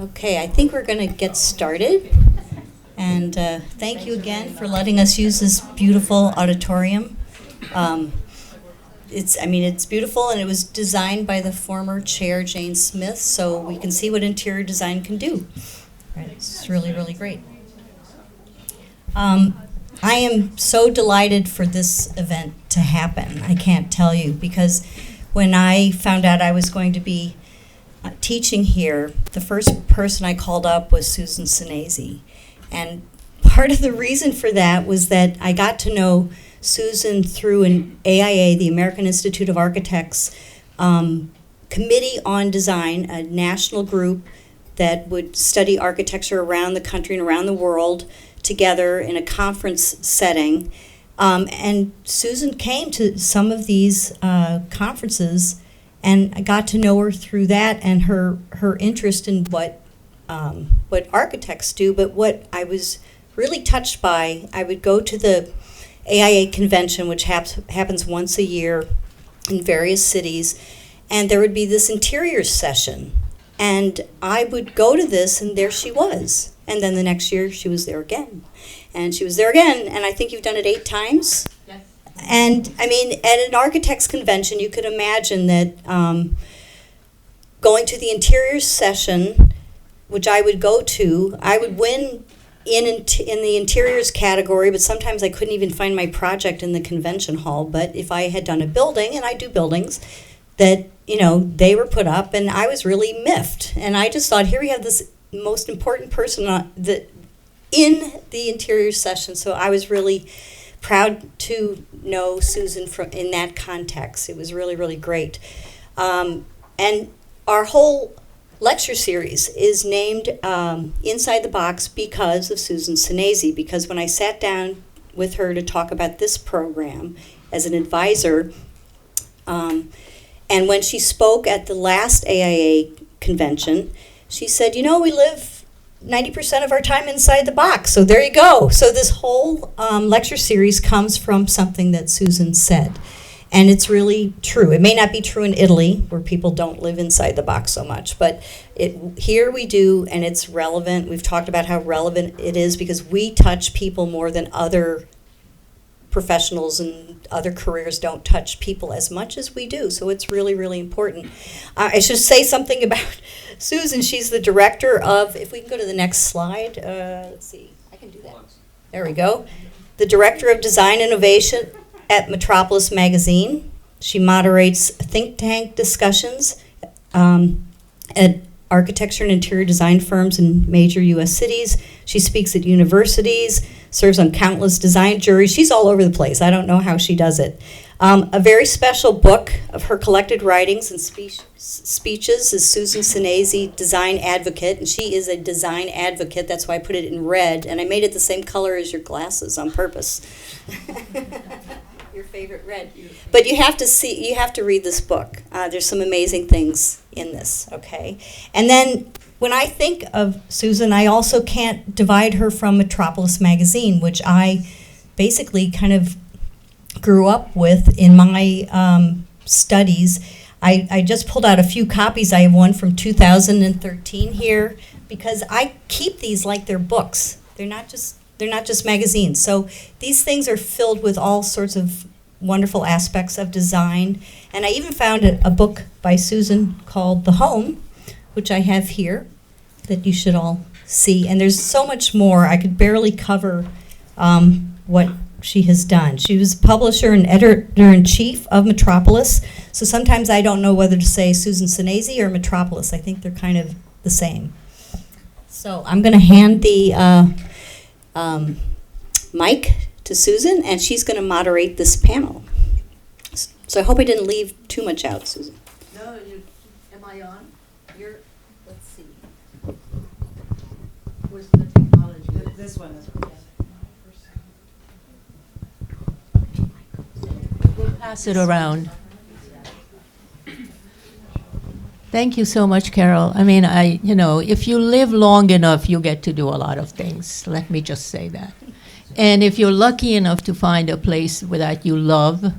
Okay, I think we're going to get started. And thank you again for letting us use this beautiful auditorium. It's beautiful, and it was designed by the former chair, Jane Smith, so we can see what interior design can do. Right, it's really, really great. I am so delighted for this event to happen. I can't tell you, because when I found out I was going to be teaching here, the first person I called up was Susan Sinaizi. And part of the reason for that was that I got to know Susan through an AIA, the American Institute of Architects, Committee on Design, a national group that would study architecture around the country and around the world together in a conference setting. And Susan came to some of these conferences, and I got to know her through that and her interest in what architects do. But what I was really touched by, I would go to the AIA convention, which happens once a year in various cities, and there would be this interiors session. And I would go to this, and there she was. And then the next year, she was there again. And she was there again, and I think you've done it 8 times? Yes. And, I mean, at an architects convention, you could imagine that going to the interiors session, which I would go to, I would win in the interiors category, but sometimes I couldn't even find my project in the convention hall. But if I had done a building, and I do buildings, that, they were put up, and I was really miffed. And I just thought, here we have this most important person in the interior session. So I was really proud to know Susan in that context. It was really, really great. And our whole lecture series is named Inside the Box because of Susan Szenasy, because when I sat down with her to talk about this program as an advisor, and when she spoke at the last AIA convention, she said, we live 90% of our time inside the box, so there you go. So this whole lecture series comes from something that Susan said, and it's really true. It may not be true in Italy, where people don't live inside the box so much, but here we do, and it's relevant. We've talked about how relevant it is because we touch people more than other professionals and other careers don't touch people as much as we do. So it's really, really important. I should say something about Susan. She's the director of, if we can go to the next slide. Let's see, I can do that. There we go. The director of design innovation at Metropolis magazine. She moderates think tank discussions at architecture and interior design firms in major U.S. cities. She speaks at universities, serves on countless design juries. She's all over the place. I don't know how she does it. A very special book of her collected writings and speeches is Susan Szenasy, Design Advocate, and she is a design advocate. That's why I put it in red, and I made it the same color as your glasses on purpose. Your favorite red. But you have to read this book. There's some amazing things in this, okay? And then when I think of Susan, I also can't divide her from Metropolis magazine, which I basically kind of grew up with in my studies. I just pulled out a few copies. I have one from 2013 here because I keep these like they're books. They're not just magazines. So these things are filled with all sorts of wonderful aspects of design. And I even found a book by Susan called The Home, which I have here, that you should all see. And there's so much more. I could barely cover what she has done. She was publisher and editor-in-chief of Metropolis. So sometimes I don't know whether to say Susan Szenasy or Metropolis. I think they're kind of the same. So I'm going to hand the mic to Susan, and she's going to moderate this panel. So I hope I didn't leave too much out, Susan. No, am I on? Let's see. Where's the technology? This one is. We'll pass it around. Thank you so much, Carol. I mean, if you live long enough, you get to do a lot of things. Let me just say that. And if you're lucky enough to find a place that you love,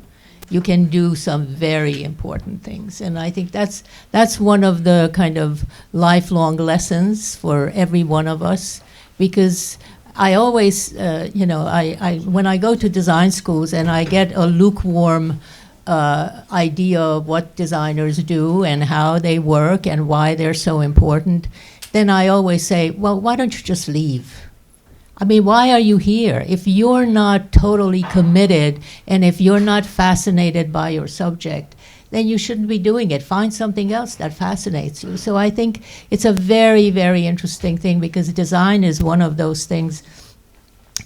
you can do some very important things. And I think that's one of the kind of lifelong lessons for every one of us, because I always, when I go to design schools and I get a lukewarm idea of what designers do and how they work and why they're so important, then I always say, well, why don't you just leave? I mean, why are you here? If you're not totally committed and if you're not fascinated by your subject, then you shouldn't be doing it. Find something else that fascinates you. So I think it's a very, very interesting thing, because design is one of those things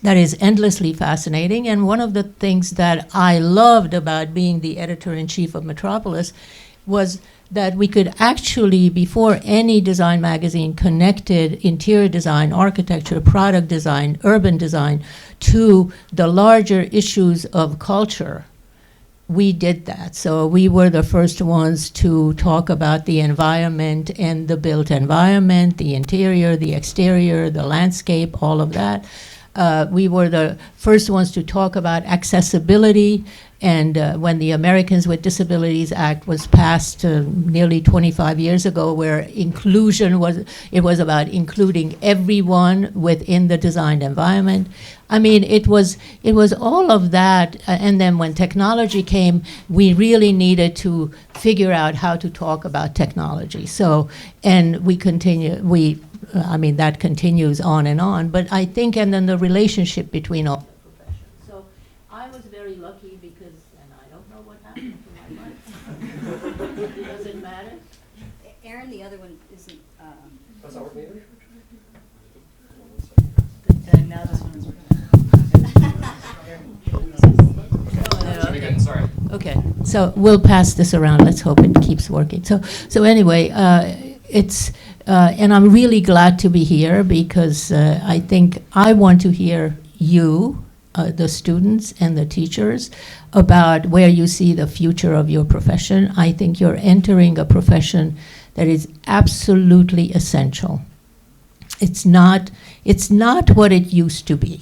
that is endlessly fascinating. And one of the things that I loved about being the editor-in-chief of Metropolis was that we could actually, before any design magazine connected interior design, architecture, product design, urban design to the larger issues of culture, we did that. So we were the first ones to talk about the environment and the built environment, the interior, the exterior, the landscape, all of that. We were the first ones to talk about accessibility. And when the Americans with Disabilities Act was passed nearly 25 years ago, where inclusion was about including everyone within the designed environment. I mean, it was all of that. And then when technology came, we really needed to figure out how to talk about technology. So, and we continue, that continues on and on. But I think, and then the relationship between all the professions. So I was very lucky because, and I don't know what happened to my mic. Does it matter? Aaron, the other one isn't. That's not working either? Now this one is working. Should be good, sorry. Okay, so we'll pass this around. Let's hope it keeps working. So anyway, and I'm really glad to be here, because I think I want to hear you, the students and the teachers, about where you see the future of your profession. I think you're entering a profession that is absolutely essential. It's not what it used to be.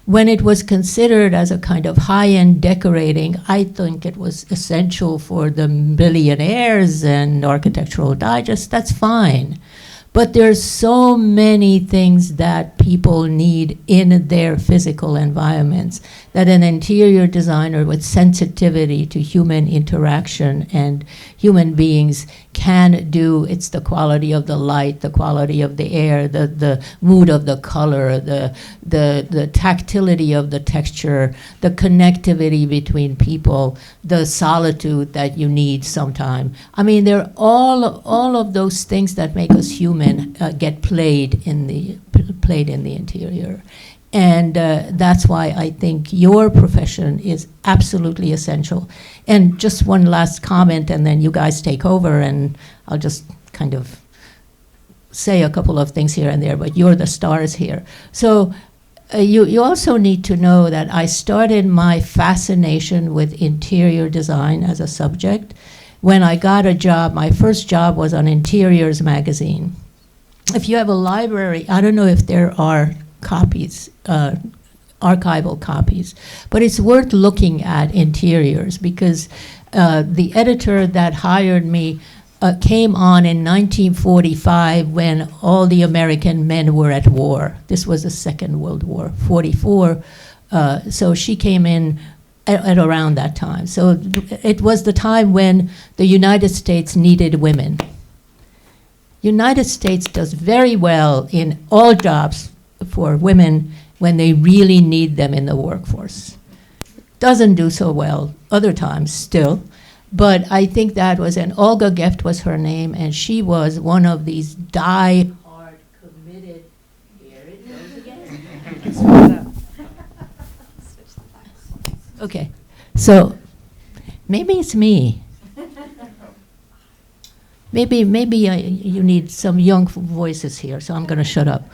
When it was considered as a kind of high-end decorating, I think it was essential for the billionaires and Architectural Digest. That's fine. But there's so many things that people need in their physical environments that an interior designer with sensitivity to human interaction and human beings can do. It's the quality of the light, the quality of the air, the mood of the color, the tactility of the texture, the connectivity between people, the solitude that you need sometime. I mean, they're all of those things that make us human get played in the interior. And that's why I think your profession is absolutely essential. And just one last comment, and then you guys take over, and I'll just kind of say a couple of things here and there, but you're the stars here. So you also need to know that I started my fascination with interior design as a subject when I got a job. My first job was on Interiors magazine. If you have a library, I don't know if there are copies, archival copies, but it's worth looking at Interiors, because the editor that hired me came on in 1945 when all the American men were at war. This was the Second World War, 44. So she came in at around that time. So it was the time when the United States needed women. United States does very well in all jobs for women when they really need them in the workforce. Doesn't do so well other times still, but I think that was, and Olga Geft was her name, and she was one of these die-hard committed, here it goes again. Okay, so maybe it's me. Maybe you need some young voices here, so I'm going to shut up.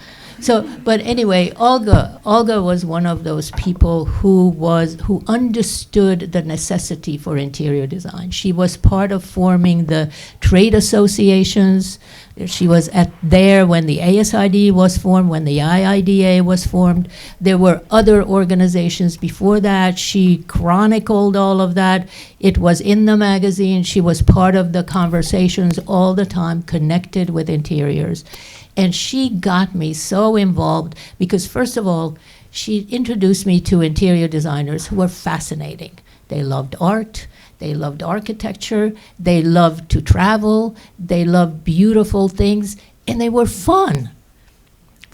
But anyway, Olga was one of those people who understood the necessity for interior design. She was part of forming the trade associations. She was there when the ASID was formed, when the IIDA was formed. There were other organizations before that. She chronicled all of that. It was in the magazine. She was part of the conversations all the time, connected with interiors. And she got me so involved because, first of all, she introduced me to interior designers who were fascinating. They loved art. They loved architecture, they loved to travel, they loved beautiful things, and they were fun.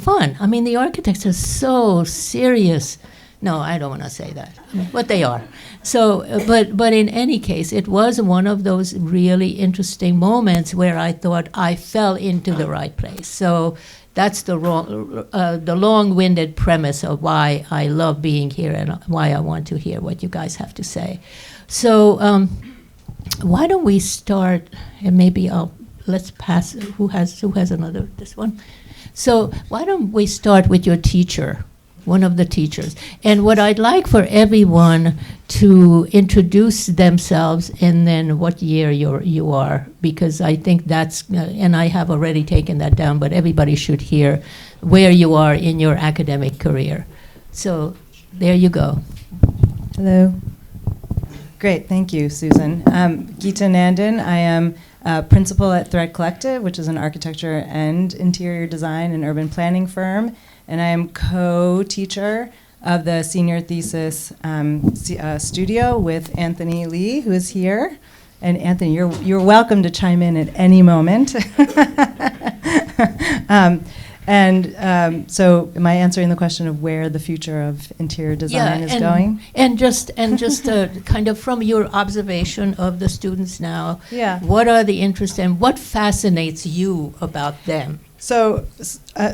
I mean, the architects are so serious. No, I don't want to say that, but they are. So, but in any case, it was one of those really interesting moments where I thought I fell into the right place. So that's the long-winded premise of why I love being here and why I want to hear what you guys have to say. So why don't we start, and maybe let's pass, who has another, this one? So why don't we start with your teacher, one of the teachers. And what I'd like for everyone to introduce themselves and then what year you are, because I think that's, and I have already taken that down, but everybody should hear where you are in your academic career. So there you go. Hello. Great, thank you, Susan. Geeta Nandan. I am principal at Thread Collective, which is an architecture and interior design and urban planning firm, and I am co-teacher of the senior thesis studio with Anthony Lee, who is here. And Anthony, you're welcome to chime in at any moment. So am I answering the question of where the future of interior design is going? And just kind of from your observation of the students now, what are the interests and what fascinates you about them? So I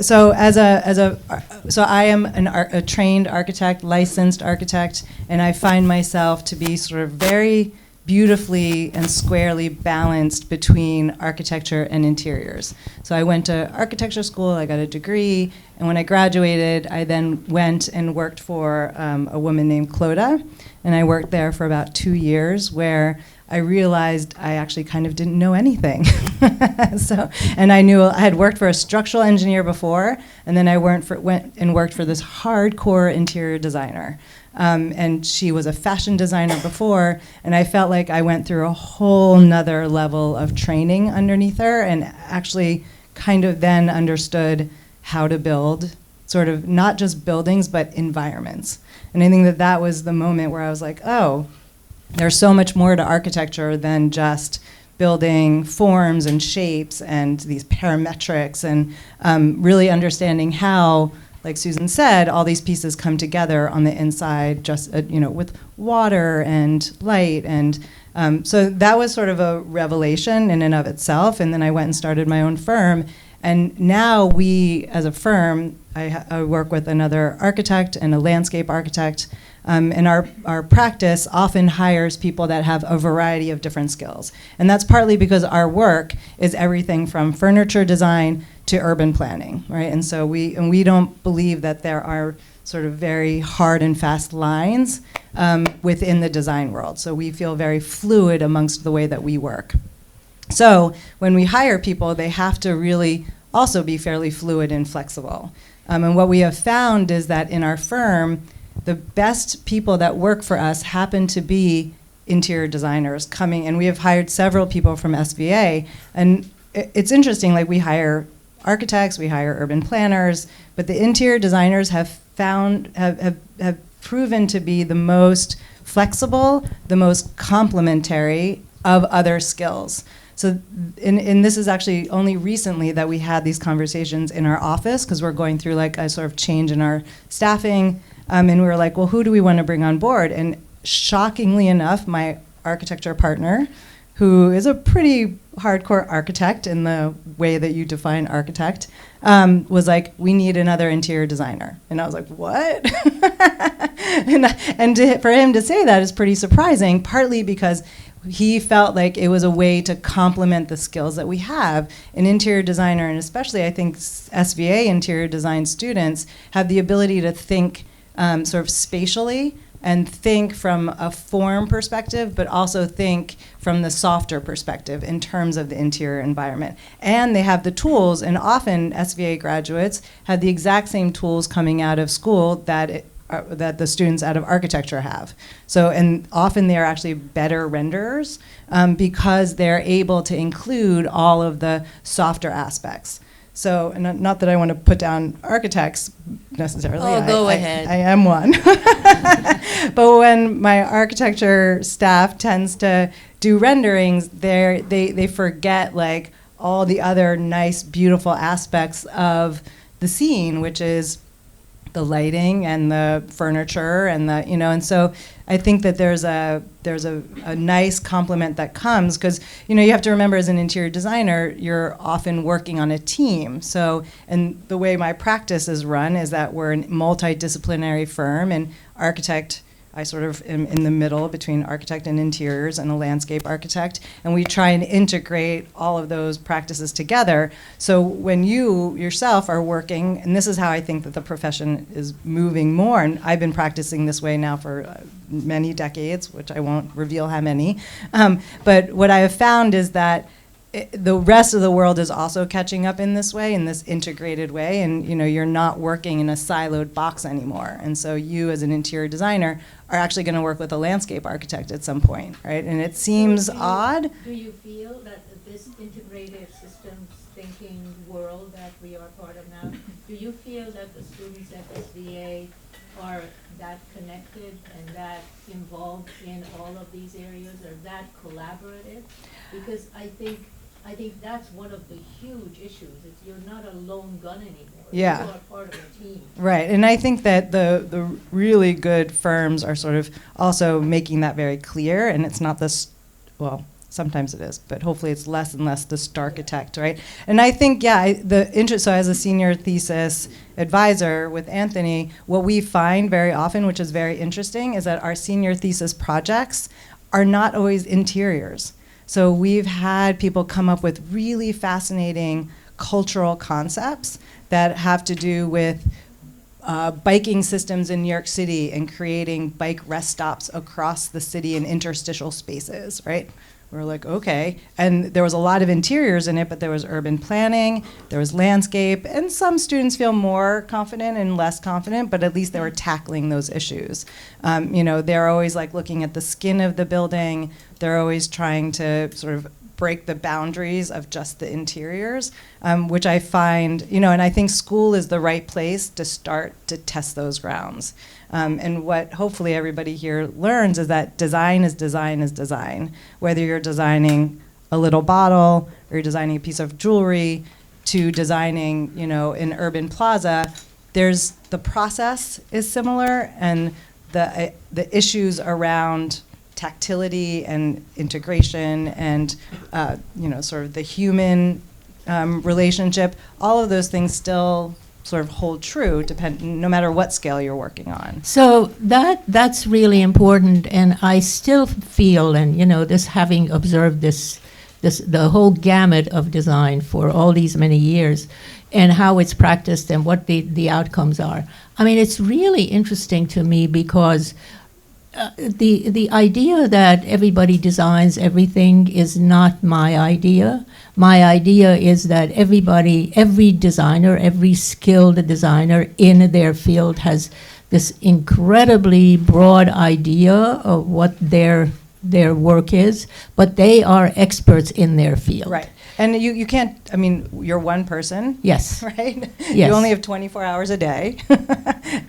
am a trained architect, licensed architect, and I find myself to be sort of very beautifully and squarely balanced between architecture and interiors. So I went to architecture school, I got a degree, and when I graduated, I then went and worked for a woman named Clodagh, and I worked there for about 2 years, where I realized I actually kind of didn't know anything. And I knew I had worked for a structural engineer before, and then I went and worked for this hardcore interior designer. And she was a fashion designer before, and I felt like I went through a whole nother level of training underneath her, and actually kind of then understood how to build sort of not just buildings, but environments. And I think that was the moment where I was like, oh, there's so much more to architecture than just building forms and shapes and these parametrics, and really understanding how, like Susan said, all these pieces come together on the inside, just with water and light, and so that was sort of a revelation in and of itself. And then I went and started my own firm, and now we, as a firm, I work with another architect and a landscape architect, and our practice often hires people that have a variety of different skills, and that's partly because our work is everything from furniture design to urban planning, right? And so we don't believe that there are sort of very hard and fast lines within the design world. So we feel very fluid amongst the way that we work. So when we hire people, they have to really also be fairly fluid and flexible. And what we have found is that in our firm, the best people that work for us happen to be interior designers coming, and we have hired several people from SVA, and it's interesting, like we hire architects, we hire urban planners, but the interior designers have proven to be the most flexible, the most complementary of other skills. So, and this is actually only recently that we had these conversations in our office, because we're going through like a sort of change in our staffing, and we were like, well, who do we want to bring on board? And shockingly enough, my architecture partner, who is a pretty hardcore architect in the way that you define architect, was like, we need another interior designer. And I was like, what? For him to say that is pretty surprising, partly because he felt like it was a way to complement the skills that we have. An interior designer, and especially I think SVA interior design students, have the ability to think sort of spatially and think from a form perspective, but also think from the softer perspective in terms of the interior environment. And they have the tools, and often SVA graduates have the exact same tools coming out of school that the students out of architecture have. So, and often they are actually better renderers because they're able to include all of the softer aspects. So, and not that I want to put down architects necessarily. Oh, go ahead. I am one. But when my architecture staff tends to do renderings, they forget like all the other nice, beautiful aspects of the scene, which is the lighting and the furniture and the, and so I think that there's a nice complement that comes, because you have to remember, as an interior designer, you're often working on a team. So, and the way my practice is run is that we're a multidisciplinary firm, and architect, I sort of am in the middle between architect and interiors and a landscape architect, and we try and integrate all of those practices together. So when you yourself are working, and this is how I think that the profession is moving more, and I've been practicing this way now for many decades, which I won't reveal how many, but what I have found is that the rest of the world is also catching up in this way, in this integrated way, and you're not working in a siloed box anymore. And so you, as an interior designer, are actually going to work with a landscape architect at some point, right? And it seems odd. Do you feel that this integrated systems thinking world that we are part of now, do you feel that the students at SVA are that connected and that involved in all of these areas, or that collaborative? Because I think that's one of the huge issues. It's you're not a lone gun anymore. Yeah. You are part of a team. Right, and I think that the really good firms are sort of also making that very clear, and it's not this, well, sometimes it is, but hopefully it's less and less the starchitect, right? And I think, so as a senior thesis advisor with Anthony, what we find very often, which is very interesting, is that our senior thesis projects are not always interiors. So we've had people come up with really fascinating cultural concepts that have to do with biking systems in New York City and creating bike rest stops across the city in interstitial spaces, right? We're like, okay. And there was a lot of interiors in it, but there was urban planning, there was landscape, and some students feel more confident and less confident, but at least they were tackling those issues. They're always like looking at the skin of the building. They're always trying to sort of break the boundaries of just the interiors, which I find, and I think school is the right place to start to test those grounds. And what hopefully everybody here learns is that design is design is design. Whether you're designing a little bottle or you're designing a piece of jewelry to designing, an urban plaza, the process is similar, and the issues around tactility and integration and sort of the human relationship, all of those things still sort of hold true no matter what scale you're working on. So that's really important, and I still feel, and this, having observed this the whole gamut of design for all these many years, and how it's practiced and what the outcomes are. I mean, it's really interesting to me because the idea that everybody designs everything is not my idea. My idea is that every designer, every skilled designer in their field has this incredibly broad idea of what their work is, but they are experts in their field. Right. And you can't, you're one person. Yes. Right? Yes. You only have 24 hours a day.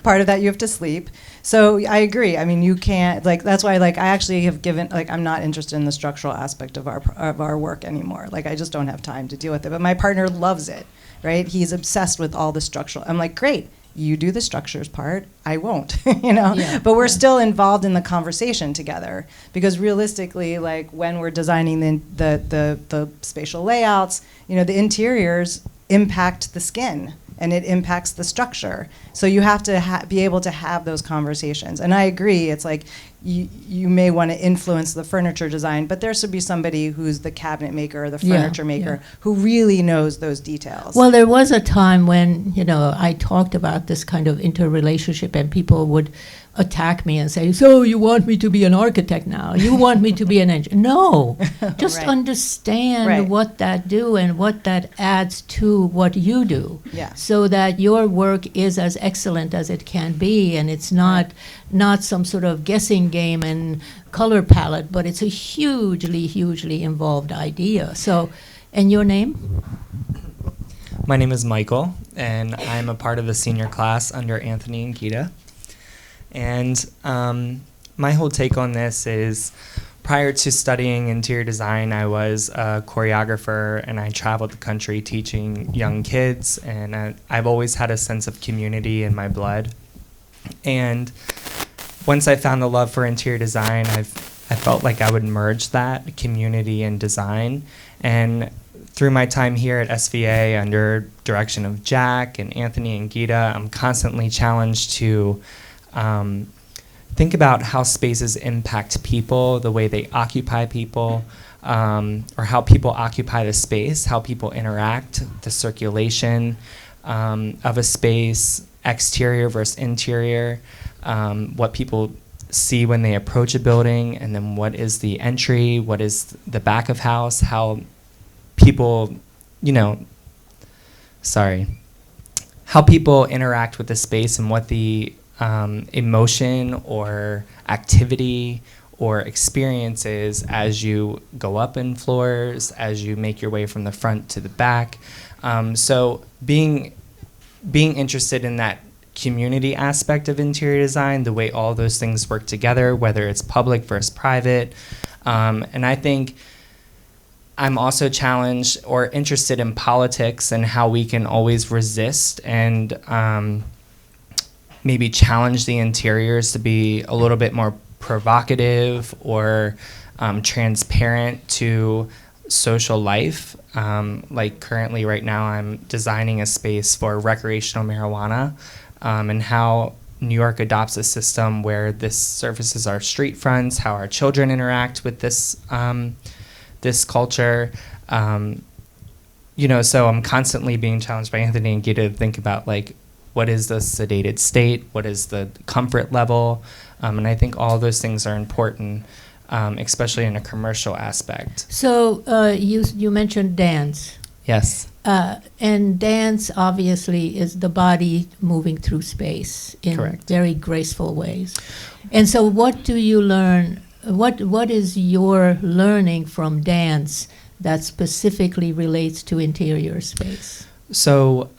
Part of that you have to sleep. So I agree. You can't, that's why, I actually have given, I'm not interested in the structural aspect of our work anymore. I just don't have time to deal with it. But my partner loves it, right? He's obsessed with all the structural. I'm like, great. you do the structures part, I won't, you know. Yeah, But we're yeah. still involved in the conversation together, because realistically, like when we're designing the spatial layouts, you know, the interiors impact the skin and it impacts the structure. So you have to be able to have those conversations. And I agree, it's like you may want to influence the furniture design, but there should be somebody who's the cabinet maker or the Yeah, furniture maker yeah. who really knows those details. Well, there was a time when, you know, I talked about this kind of interrelationship and people would attack me and say, so you want me to be an architect now? You want me to be an engineer? No, just Right. understand Right. what that do and what that adds to what you do. Yeah. So that your work is as excellent as it can be, and it's not some sort of guessing game and color palette, but it's a hugely involved idea. So, and your name? My name is Michael, and I'm a part of the senior class under Anthony and Gita. And my whole take on this is, prior to studying interior design, I was a choreographer, and I traveled the country teaching young kids, and I've always had a sense of community in my blood. And once I found the love for interior design, I felt like I would merge that community and design. And through my time here at SVA under direction of Jack and Anthony and Gita, I'm constantly challenged to think about how spaces impact people, the way they occupy people, or how people occupy the space, how people interact, the circulation of a space, exterior versus interior, what people see when they approach a building, and then what is the entry, what is the back of house, how people, how people interact with the space, and what the emotion or activity or experiences as you go up in floors, as you make your way from the front to the back. So being interested in that community aspect of interior design, the way all those things work together, whether it's public versus private. And I think I'm also challenged or interested in politics and how we can always resist and maybe challenge the interiors to be a little bit more provocative or transparent to social life. Like currently right now I'm designing a space for recreational marijuana, and how New York adopts a system where this surfaces our street fronts, how our children interact with this this culture. So I'm constantly being challenged by Anthony and Gita to think about, like, what is the sedated state? What is the comfort level? And I think all those things are important, especially in a commercial aspect. So you mentioned dance. Yes. And dance obviously is the body moving through space in Correct. very graceful ways. And so what do you learn? What is your learning from dance that specifically relates to interior space? So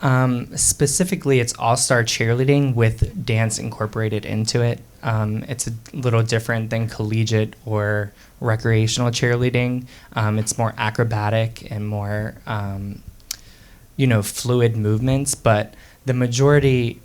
specifically, it's all-star cheerleading with dance incorporated into it. It's a little different than collegiate or recreational cheerleading. It's more acrobatic and more, fluid movements. But the majority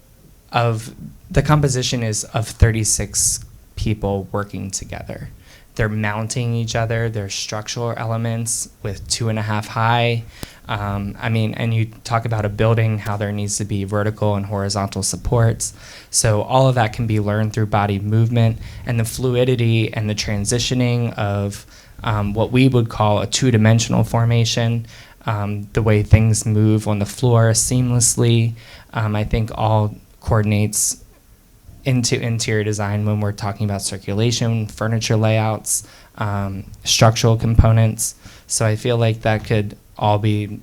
of the composition is of 36 people working together. They're mounting each other. There's structural elements with 2.5 high. And you talk about a building, how there needs to be vertical and horizontal supports. So all of that can be learned through body movement and the fluidity and the transitioning of what we would call a two-dimensional formation, the way things move on the floor seamlessly. I think all coordinates into interior design when we're talking about circulation, furniture layouts, structural components. So I feel like that could all be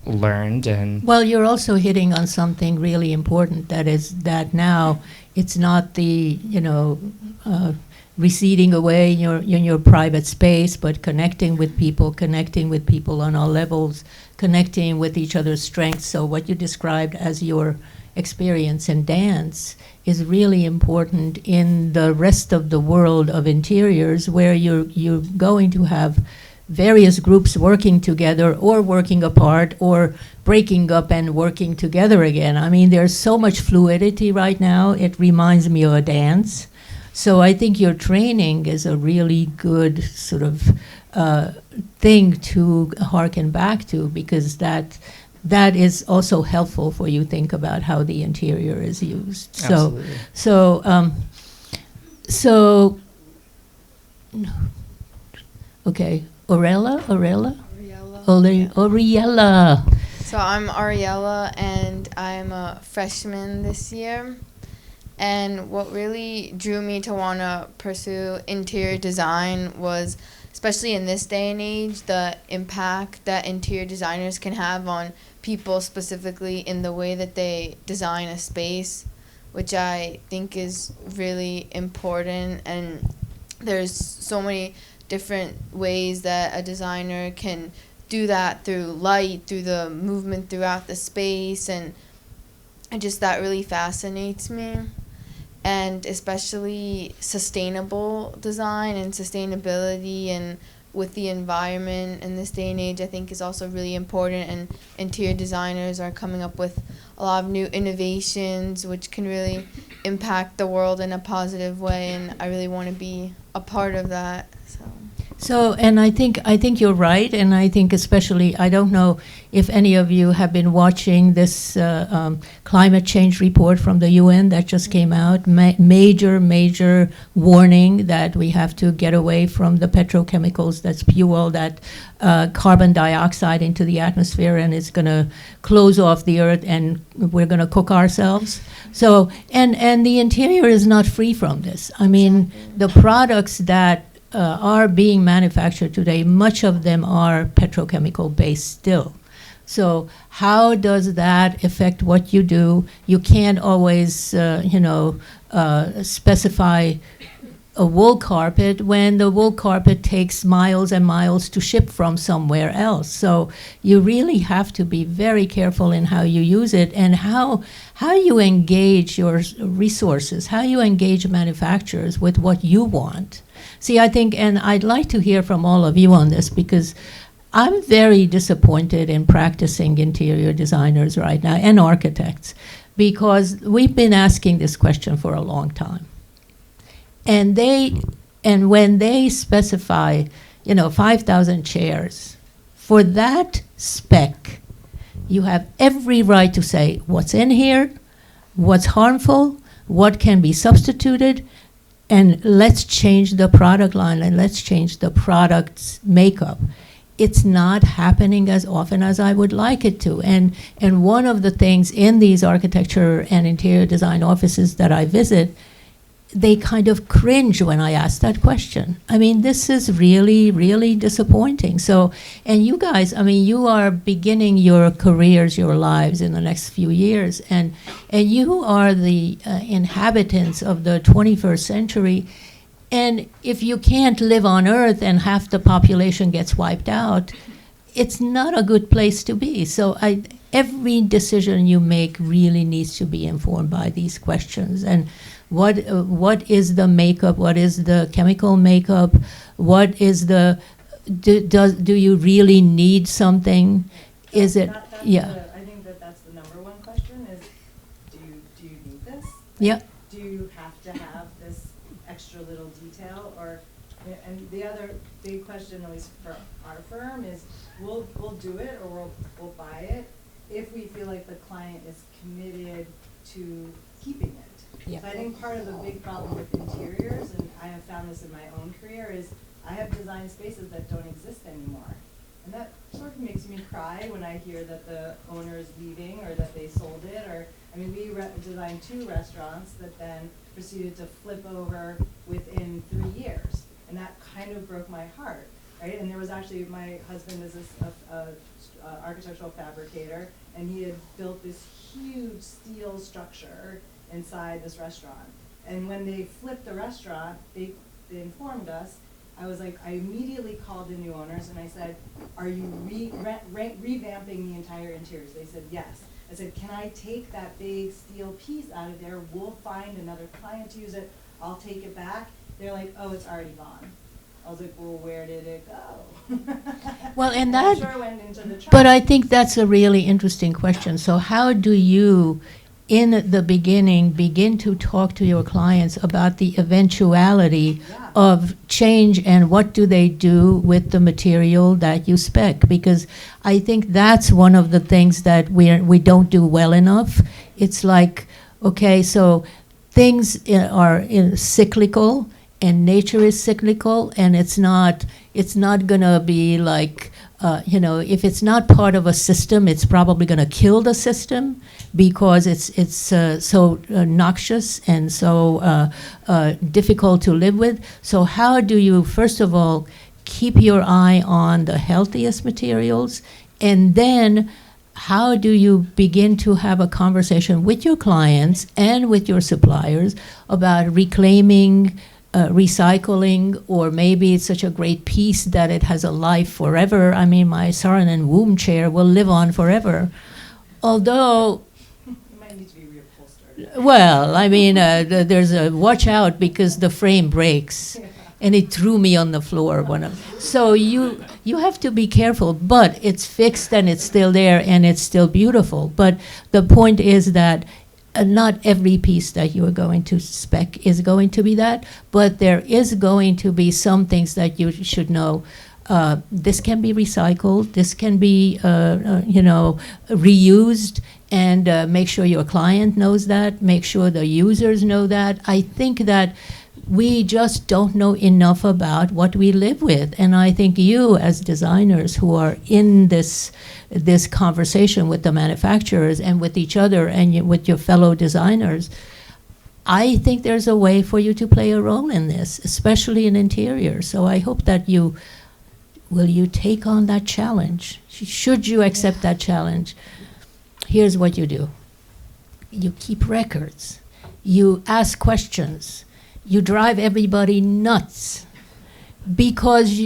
learned. And Well, you're also hitting on something really important, that is that now it's not the, receding away in your private space, but connecting with people on all levels, connecting with each other's strengths. So what you described as your experience in dance is really important in the rest of the world of interiors, where you're going to have various groups working together or working apart or breaking up and working together again. I mean, there's so much fluidity right now. It reminds me of a dance. So I think your training is a really good sort of thing to harken back to, because that is also helpful for you think about how the interior is used. Absolutely. Okay, Oriella. So I'm Ariella, and I'm a freshman this year. And what really drew me to want to pursue interior design was, especially in this day and age, the impact that interior designers can have on people, specifically in the way that they design a space, which I think is really important. And there's so many different ways that a designer can do that, through light, through the movement throughout the space, and just that really fascinates me. And especially sustainable design and sustainability and with the environment in this day and age, I think is also really important. And interior designers are coming up with a lot of new innovations which can really impact the world in a positive way, and I really want to be a part of that. So, and I think you're right, and I think especially, I don't know if any of you have been watching this climate change report from the UN that just came out. Major warning that we have to get away from the petrochemicals that spew all that carbon dioxide into the atmosphere, and it's going to close off the earth, and we're going to cook ourselves. So, and the interior is not free from this. I mean, the products that are being manufactured today, much of them are petrochemical based still. So how does that affect what you do? You can't always, specify a wool carpet when the wool carpet takes miles and miles to ship from somewhere else. So you really have to be very careful in how you use it, and how you engage your resources, how you engage manufacturers with what you want. See, I think, and I'd like to hear from all of you on this, because I'm very disappointed in practicing interior designers right now and architects, because we've been asking this question for a long time. And when they specify, 5,000 chairs, for that spec, you have every right to say what's in here, what's harmful, what can be substituted, and let's change the product line, and let's change the product's makeup. It's not happening as often as I would like it to. And one of the things in these architecture and interior design offices that I visit, they kind of cringe when I ask that question. I mean, this is really, really disappointing. So, and you guys, I mean, you are beginning your careers, your lives in the next few years, and you are the inhabitants of the 21st century. And if you can't live on Earth and half the population gets wiped out, it's not a good place to be. So every decision you make really needs to be informed by these questions. And what is the makeup? What is the chemical makeup? What is the, do you really need something? Is it, yeah. I think that's the number one question is, do you need this? Yeah. Do you have to have this extra little detail? And the other big question, at least for our firm, is we'll do it, or we'll buy it if we feel like the client is committed to keeping it. Yeah. So I think part of the big problem with interiors, and I have found this in my own career, is I have designed spaces that don't exist anymore. And that sort of makes me cry when I hear that the owner is leaving, or that they sold it. Or, I mean, we designed 2 restaurants that then proceeded to flip over within 3 years. And that kind of broke my heart, right? And there was actually, my husband is a architectural fabricator, and he had built this huge steel structure inside this restaurant. And when they flipped the restaurant, they informed us. I immediately called the new owners and I said, are you revamping the entire interiors? They said, yes. I said, can I take that big steel piece out of there? We'll find another client to use it. I'll take it back. They're like, oh, it's already gone. I was like, well, where did it go? Well, and I'm that, sure it went into the trash. but I think that's a really interesting question. So how do you, in the beginning, begin to talk to your clients about the eventuality Yeah. of change and what do they do with the material that you spec? Because I think that's one of the things that we don't do well enough. It's like, okay, so things are cyclical, and nature is cyclical, and it's not gonna be like, if it's not part of a system, it's probably gonna kill the system because it's so noxious and so difficult to live with. So how do you, first of all, keep your eye on the healthiest materials, and then how do you begin to have a conversation with your clients and with your suppliers about reclaiming, recycling, or maybe it's such a great piece that it has a life forever. I mean, my Saarinen womb chair will live on forever. Although, It might need to be reupholstered. well, I mean, there's a watch out because the frame breaks. And it threw me on the floor. So you have to be careful, but it's fixed and it's still there and it's still beautiful. But the point is that not every piece that you are going to spec is going to be that, but there is going to be some things that you should know. This can be recycled, this can be, reused, and make sure your client knows that, make sure the users know that. I think that we just don't know enough about what we live with. And I think you, as designers who are in this conversation with the manufacturers and with each other and with your fellow designers, I think there's a way for you to play a role in this, especially in interior. So I hope that will you take on that challenge? Should you accept that challenge? Here's what you do. You keep records. You ask questions. You drive everybody nuts because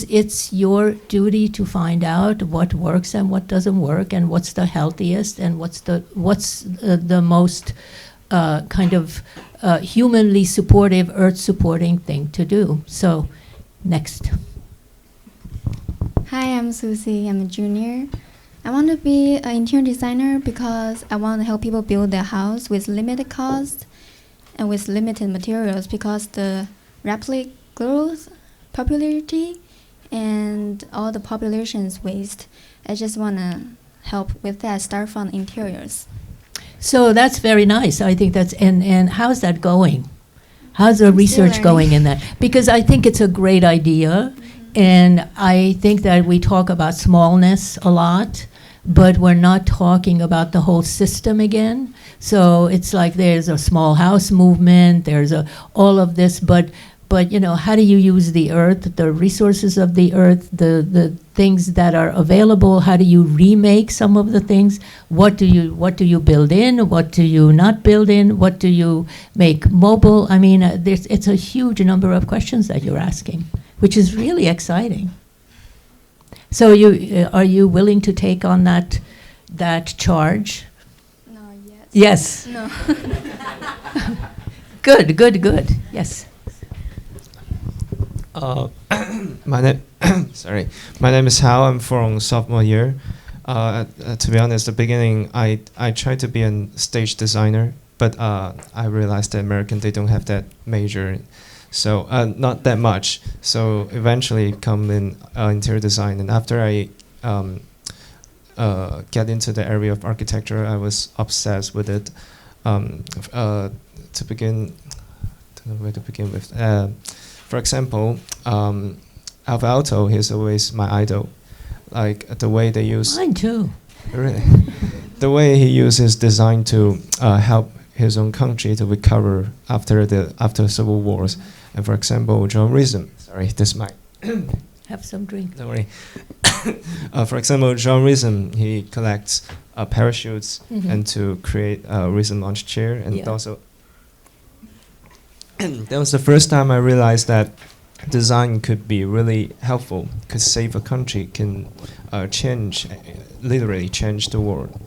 it's your duty to find out what works and what doesn't work, and what's the healthiest and what's the most humanly supportive, earth supporting thing to do. So, next. Hi, I'm Susie. I'm a junior. I want to be an interior designer because I want to help people build their house with limited cost and with limited materials, because the rapid growth, popularity, and all the population's waste. I just want to help with that, start from interiors. So that's very nice. I think and how's that going? How's the I'm still research learning. going in that? Because I think it's a great idea, and I think that we talk about smallness a lot, but we're not talking about the whole system again. So it's like there's a small house movement, there's all of this, but how do you use the earth, the resources of the earth, the things that are available? How do you remake some of the things? What do you build in? What do you not build in? What do you make mobile? I mean, it's a huge number of questions that you're asking, which is really exciting. So are you willing to take on that charge? No, yet. Yes. No. Good. Yes. My name is Hao. I'm from sophomore year. To be honest, at the beginning, I tried to be a stage designer, but I realized that they don't have that major, so not that much. So eventually, come in interior design, and after I get into the area of architecture, I was obsessed with it. To begin, I don't know where to begin with. For example, Alva Aalto, he's always my idol. Like the way they use. Mine too. Really, the way he uses design to help his own country to recover after civil wars. And for example, John Rhizome. Sorry, this mic. Have some drink. Don't worry. For example, John Rhizome, he collects parachutes and to create a Rhizome launch chair, and also. That was the first time I realized that design could be really helpful, could save a country, can literally change the world.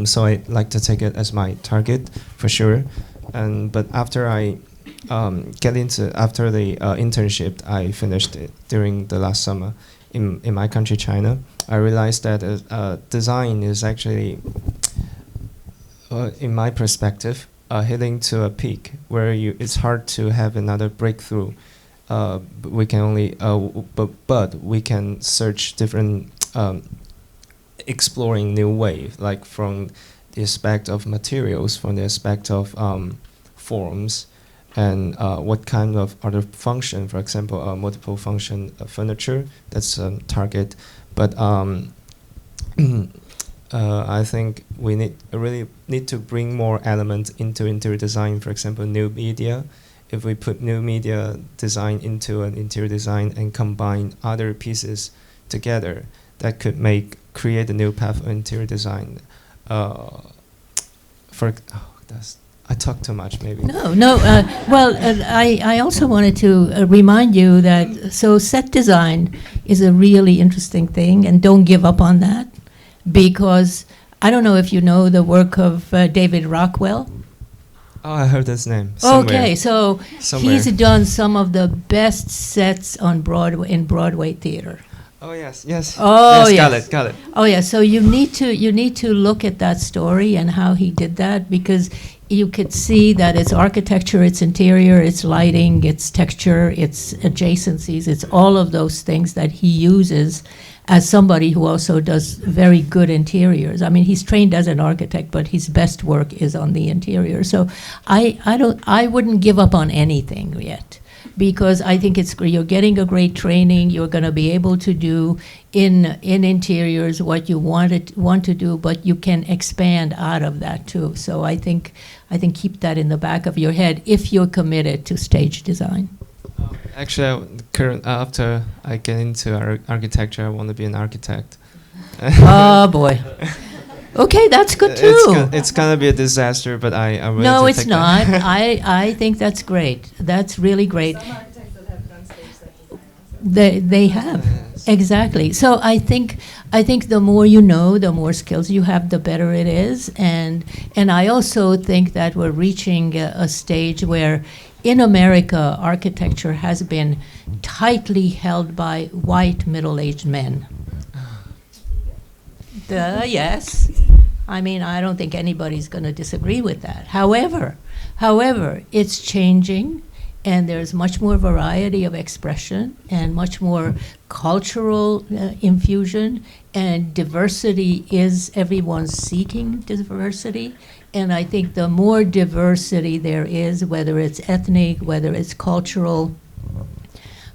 So I like to take it as my target for sure. But after I get into after the internship I finished it during the last summer in my country, China. I realized that design is actually, in my perspective, hitting to a peak where it's hard to have another breakthrough. We can only, but we can search different, exploring new ways, like from the aspect of materials, from the aspect of forms, and what kind of other function. For example, multiple function furniture. That's a target, but I think we really need to bring more elements into interior design. For example, new media. If we put new media design into an interior design and combine other pieces together, that could create a new path of interior design. I talk too much, maybe. No. I also wanted to remind you that set design is a really interesting thing, and don't give up on that, because I don't know if you know the work of David Rockwell. Oh, I heard his name somewhere. Okay, so Somewhere. he's done some of the best sets on Broadway in Broadway theater. Oh yes. Oh, yes. Got it. Oh yeah, so you need to look at that story and how he did that, because you could see that it's architecture, it's interior, it's lighting, it's texture, it's adjacencies, it's all of those things that he uses as somebody who also does very good interiors. I mean, he's trained as an architect, but his best work is on the interior. So I wouldn't give up on anything yet, because I think you're getting a great training. You're going to be able to do in interiors what you want to do, but you can expand out of that too. So I think keep that in the back of your head if you're committed to stage design. Actually, after I get into architecture, I want to be an architect. Oh boy. Okay, that's good too. It's gonna be a disaster, but I'm willing No, to it's take not. that. I think that's great. That's really great. Some architects that have done stage set design. They have. Yes. Exactly. So I think the more you know, the more skills you have, the better it is. And I also think that we're reaching a stage where in America, architecture has been tightly held by white middle-aged men. Yes. I mean, I don't think anybody's going to disagree with that. However, it's changing, and there's much more variety of expression and much more cultural infusion, and diversity is everyone's seeking diversity. And I think the more diversity there is, whether it's ethnic, whether it's cultural,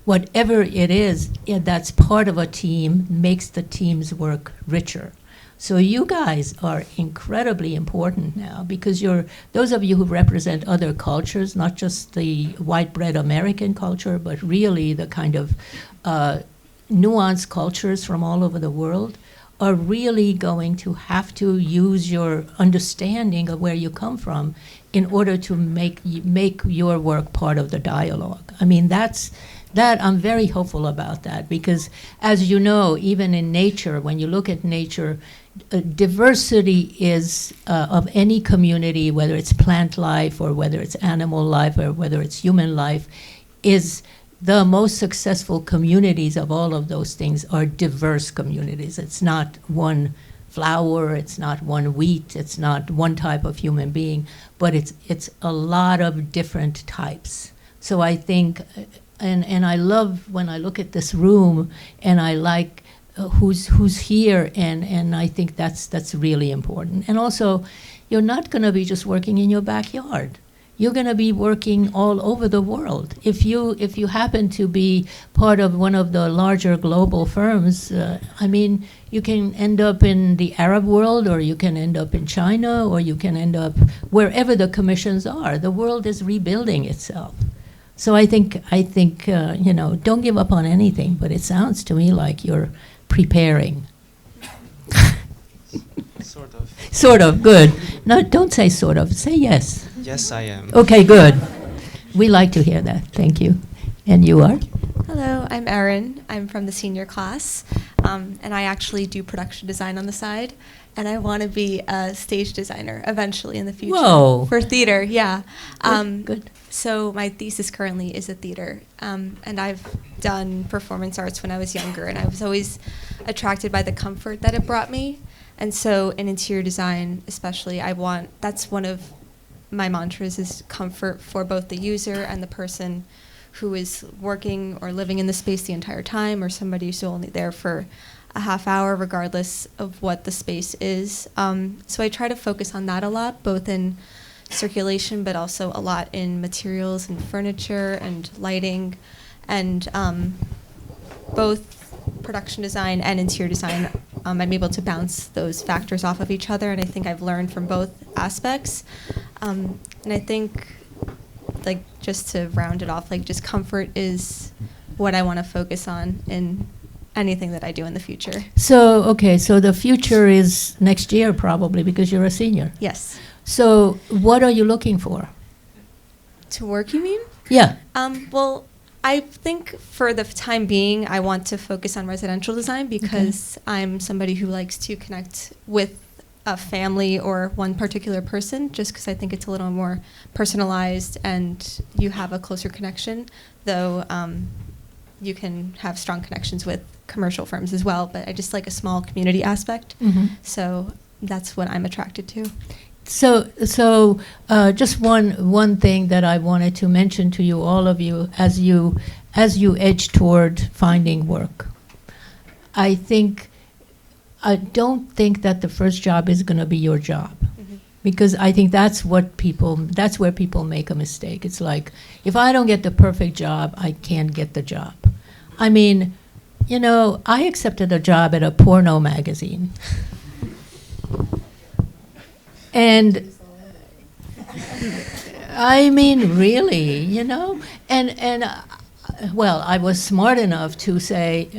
whatever it is, that's part of a team, makes the team's work richer. So you guys are incredibly important now, because those of you who represent other cultures, not just the white bread American culture, but really the kind of nuanced cultures from all over the world, are really going to have to use your understanding of where you come from in order to make your work part of the dialogue. I mean, that I'm very hopeful about that, because as you know, even in nature, when you look at nature, diversity is of any community, whether it's plant life or whether it's animal life or whether it's human life, is the most successful communities of all of those things are diverse communities. It's not one flower, it's not one wheat, it's not one type of human being, but it's a lot of different types. So I think, and I love when I look at this room, and I like who's here, and I think that's really important. And also, you're not going to be just working in your backyard. You're going to be working all over the world. If you happen to be part of one of the larger global firms, I mean, you can end up in the Arab world, or you can end up in China, or you can end up wherever the commissions are. The world is rebuilding itself. So I think don't give up on anything, but it sounds to me like you're preparing. Sort of. Sort of, good. No, don't say sort of, say yes. Yes, I am. Okay, good. We like to hear that. Thank you. And you are? Hello, I'm Erin. I'm from the senior class, and I actually do production design on the side. And I want to be a stage designer eventually in the future. Whoa. For theater, yeah. Good. So my thesis currently is a theater, and I've done performance arts when I was younger, and I was always attracted by the comfort that it brought me. And so in interior design, especially, that's one of my mantras is comfort for both the user and the person who is working or living in the space the entire time, or somebody who's only there for a half hour, regardless of what the space is. So I try to focus on that a lot, both in circulation, but also a lot in materials and furniture and lighting, and both production design and interior design, I'm able to bounce those factors off of each other, and I think I've learned from both aspects. And I think, like, just to round it off, like, just comfort is what I want to focus on in anything that I do in the future. So, okay, so the future is next year probably because you're a senior. Yes. So what are you looking for? To work, you mean? Yeah. Well, I think for the time being, I want to focus on residential design because I'm somebody who likes to connect with a family or one particular person, just because I think it's a little more personalized and you have a closer connection, though you can have strong connections with commercial firms as well, but I just like a small community aspect. So that's what I'm attracted to. So just one thing that I wanted to mention to you, all of you, as you edge toward finding work. I don't think that the first job is going to be your job, because I think that's where people make a mistake. It's like, if I don't get the perfect job, I can't get the job. I mean, I accepted a job at a porno magazine. And I mean, really, and well, I was smart enough to say,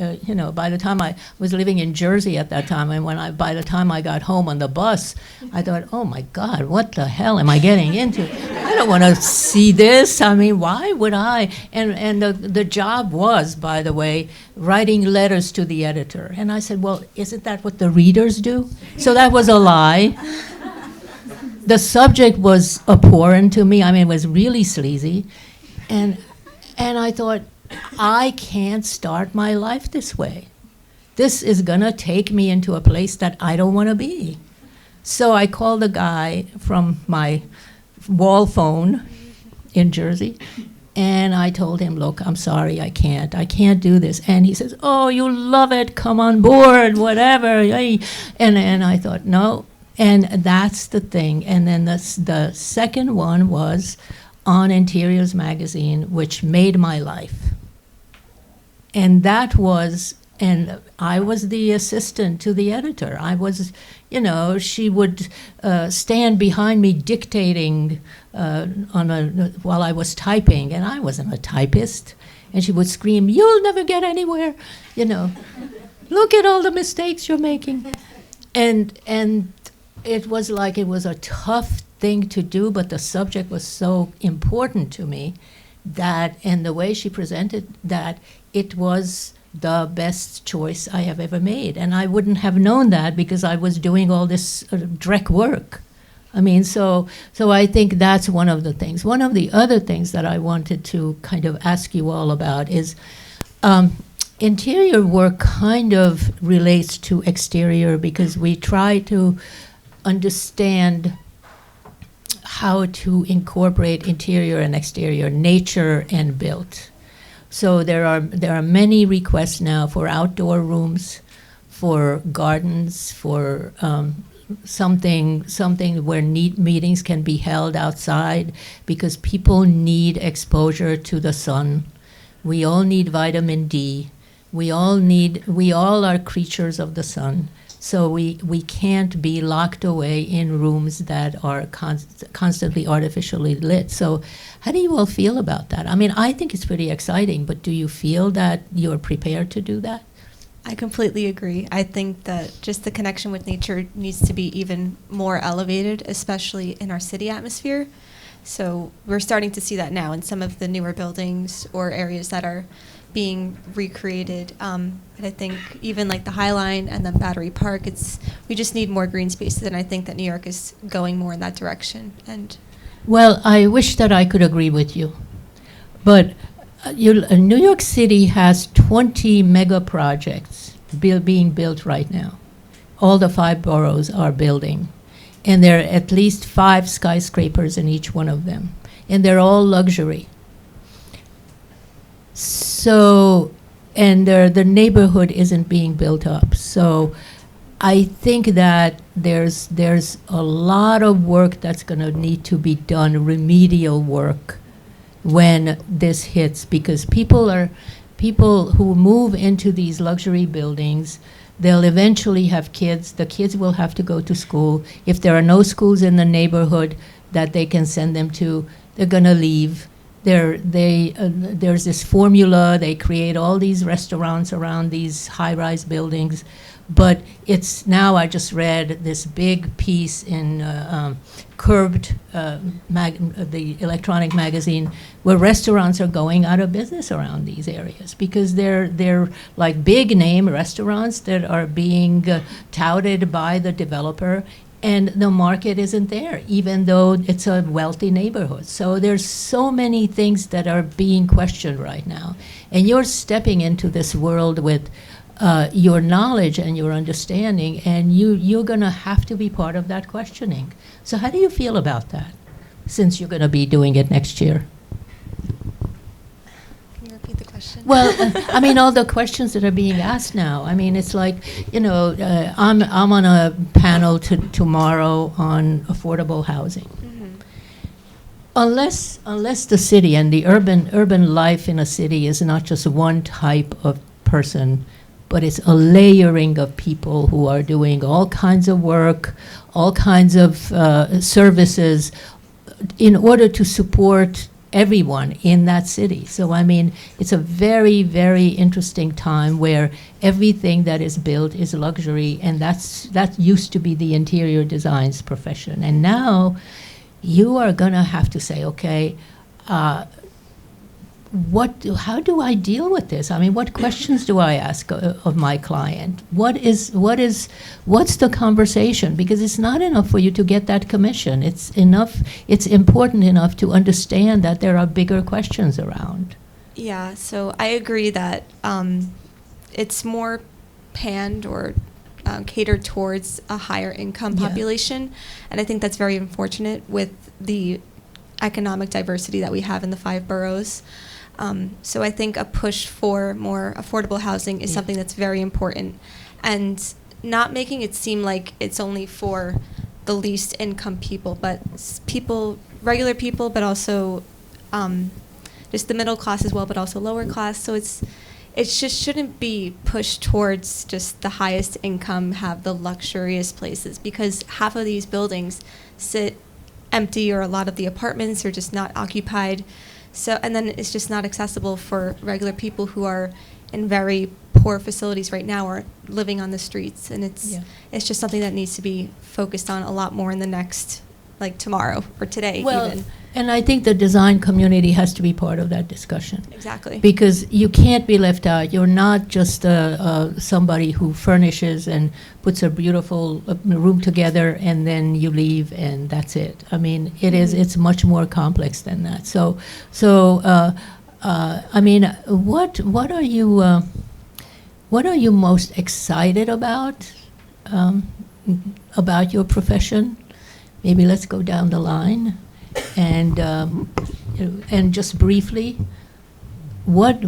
by the time I was living in Jersey at that time, and by the time I got home on the bus, I thought, oh my God, what the hell am I getting into? I don't want to see this. I mean, why would I? And the job was, by the way, writing letters to the editor. And I said, well, isn't that what the readers do? So that was a lie. The subject was abhorrent to me. I mean, it was really sleazy. And I thought, I can't start my life this way. This is going to take me into a place that I don't want to be. So I called a guy from my wall phone in Jersey, and I told him, look, I'm sorry, I can't do this. And he says, oh, you love it, come on board, whatever. And I thought, no. And that's the thing. And then the second one was on Interiors Magazine, which made my life. And that was, and I was the assistant to the editor. I was, she would stand behind me dictating while I was typing, and I wasn't a typist. And she would scream, you'll never get anywhere, look at all the mistakes you're making. And it was like, it was a tough thing to do, but the subject was so important to me that, and the way she presented that, it was the best choice I have ever made. And I wouldn't have known that because I was doing all this direct work. I mean, so I think that's one of the things. One of the other things that I wanted to kind of ask you all about is interior work kind of relates to exterior, because we try to understand how to incorporate interior and exterior, nature and built. So there are many requests now for outdoor rooms, for gardens, for something where neat meetings can be held outside, because people need exposure to the sun. We all need vitamin D. We all are creatures of the sun. So we can't be locked away in rooms that are constantly artificially lit. So how do you all feel about that? I mean, I think it's pretty exciting, but do you feel that you're prepared to do that? I completely agree. I think that just the connection with nature needs to be even more elevated, especially in our city atmosphere. So we're starting to see that now in some of the newer buildings or areas that are being recreated. And I think even like the High Line and then Battery Park, we just need more green spaces, and I think that New York is going more in that direction. And Well, I wish that I could agree with you. But New York City has 20 mega projects being built right now. All the 5 boroughs are building. And there are at least 5 skyscrapers in each one of them. And they're all luxury. So, and the neighborhood isn't being built up. So I think that there's a lot of work that's going to need to be done, remedial work, when this hits, because people who move into these luxury buildings, they'll eventually have kids. The kids will have to go to school. If there are no schools in the neighborhood that they can send them to, they're going to leave. There's this formula. They create all these restaurants around these high-rise buildings. But it's now, I just read this big piece in Curbed, the electronic magazine, where restaurants are going out of business around these areas because they're like big name restaurants that are being touted by the developer, and the market isn't there, even though it's a wealthy neighborhood. So there's so many things that are being questioned right now. And you're stepping into this world with your knowledge and your understanding, and you're going to have to be part of that questioning. So how do you feel about that, since you're going to be doing it next year? Can you repeat the question? Well, I mean, all the questions that are being asked now. I mean, it's like, I'm on a panel tomorrow on affordable housing. Unless the city and the urban life in a city is not just one type of person, but it's a layering of people who are doing all kinds of work, all kinds of services in order to support everyone in that city. So, I mean, it's a very, very interesting time where everything that is built is luxury, and that used to be the interior designs profession. And now you are going to have to say, okay, how do I deal with this? I mean, what questions do I ask of my client? What's the conversation? Because it's not enough for you to get that commission. It's important enough to understand that there are bigger questions around. Yeah, so I agree that it's more panned or catered towards a higher income population. And I think that's very unfortunate with the economic diversity that we have in the 5 boroughs. So I think a push for more affordable housing is something that's very important, and not making it seem like it's only for the least income people, but regular people, but also just the middle class as well, but also lower class. So it just shouldn't be pushed towards just the highest income have the luxurious places, because half of these buildings sit empty, or a lot of the apartments are just not occupied. So, and then it's just not accessible for regular people who are in very poor facilities right now or living on the streets. And it's just something that needs to be focused on a lot more in the next, like tomorrow or today even. And I think the design community has to be part of that discussion. Exactly. Because you can't be left out. You're not just somebody who furnishes and puts a beautiful room together and then you leave and that's it. I mean, it's much more complex than that. So I mean, what are you most excited about your profession? Maybe let's go down the line. And just briefly, what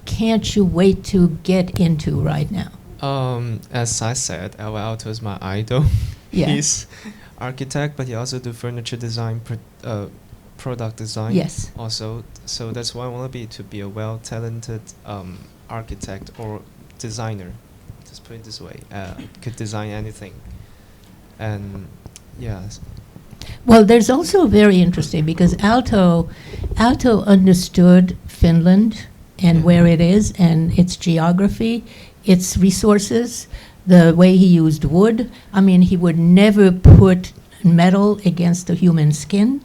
can't you wait to get into right now? As I said, El Alto is my idol. Yeah. He's architect, but he also do furniture design, product design. Yes. Also, so that's why I want to be a well-talented architect or designer. Just put it this way, could design anything, and yes. Well, there's also very interesting because Alto understood Finland and where it is and its geography, its resources, the way he used wood. I mean, he would never put metal against the human skin.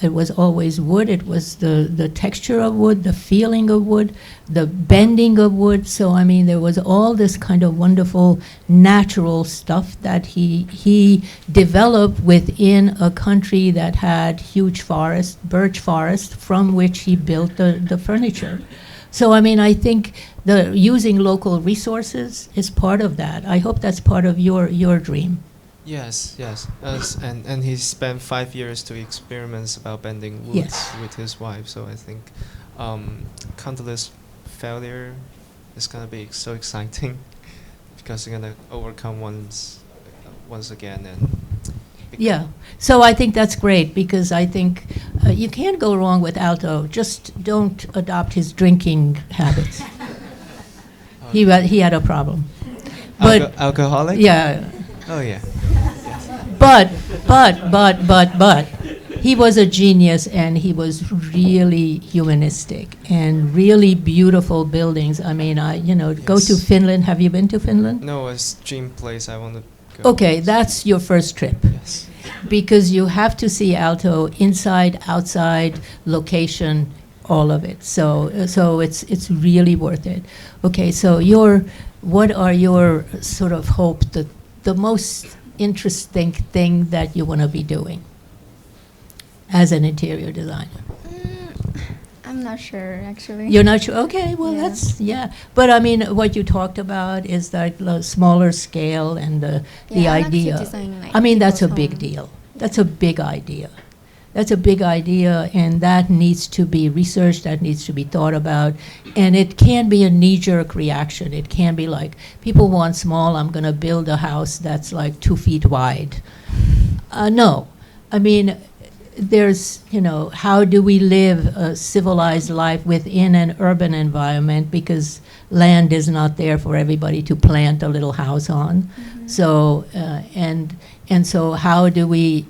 It was always wood. It was the texture of wood, the feeling of wood, the bending of wood. So, I mean, there was all this kind of wonderful natural stuff that he developed within a country that had huge forest, birch forest, from which he built the furniture. So, I mean, I think the using local resources is part of that. I hope that's part of your dream. Yes, yes. And he spent 5 years to experiments about bending woods Yes. with his wife. So I think countless failure is gonna be so exciting because you're gonna overcome once again and. Yeah, so I think that's great because I think you can't go wrong with Alto. Just don't adopt his drinking habits. He had a problem. But Alcoholic? yeah, Oh yeah. but he was a genius and he was really humanistic and really beautiful buildings. I mean, go to Yes. Finland. Have you been to Finland? No, it's dream place. I want to go. Okay, that's your first trip. Yes. Because you have to see Alto inside, outside, location, all of it. So it's really worth it. Okay, so what are your sort of hope, the most interesting thing that you want to be doing as an interior designer? I'm not sure, actually. You're not sure? Okay, well, Yeah. But I mean, what you talked about is that the smaller scale and the Yeah, I like to idea. design, like, I mean, that's a people's big home. deal. That's a big idea. That's a big idea, and that needs to be researched, that needs to be thought about. And it can be a knee-jerk reaction. It can be like, people want small, I'm going to build a house that's like 2 feet wide. No. I mean, there's, how do we live a civilized life within an urban environment because land is not there for everybody to plant a little house on. So, and so how do we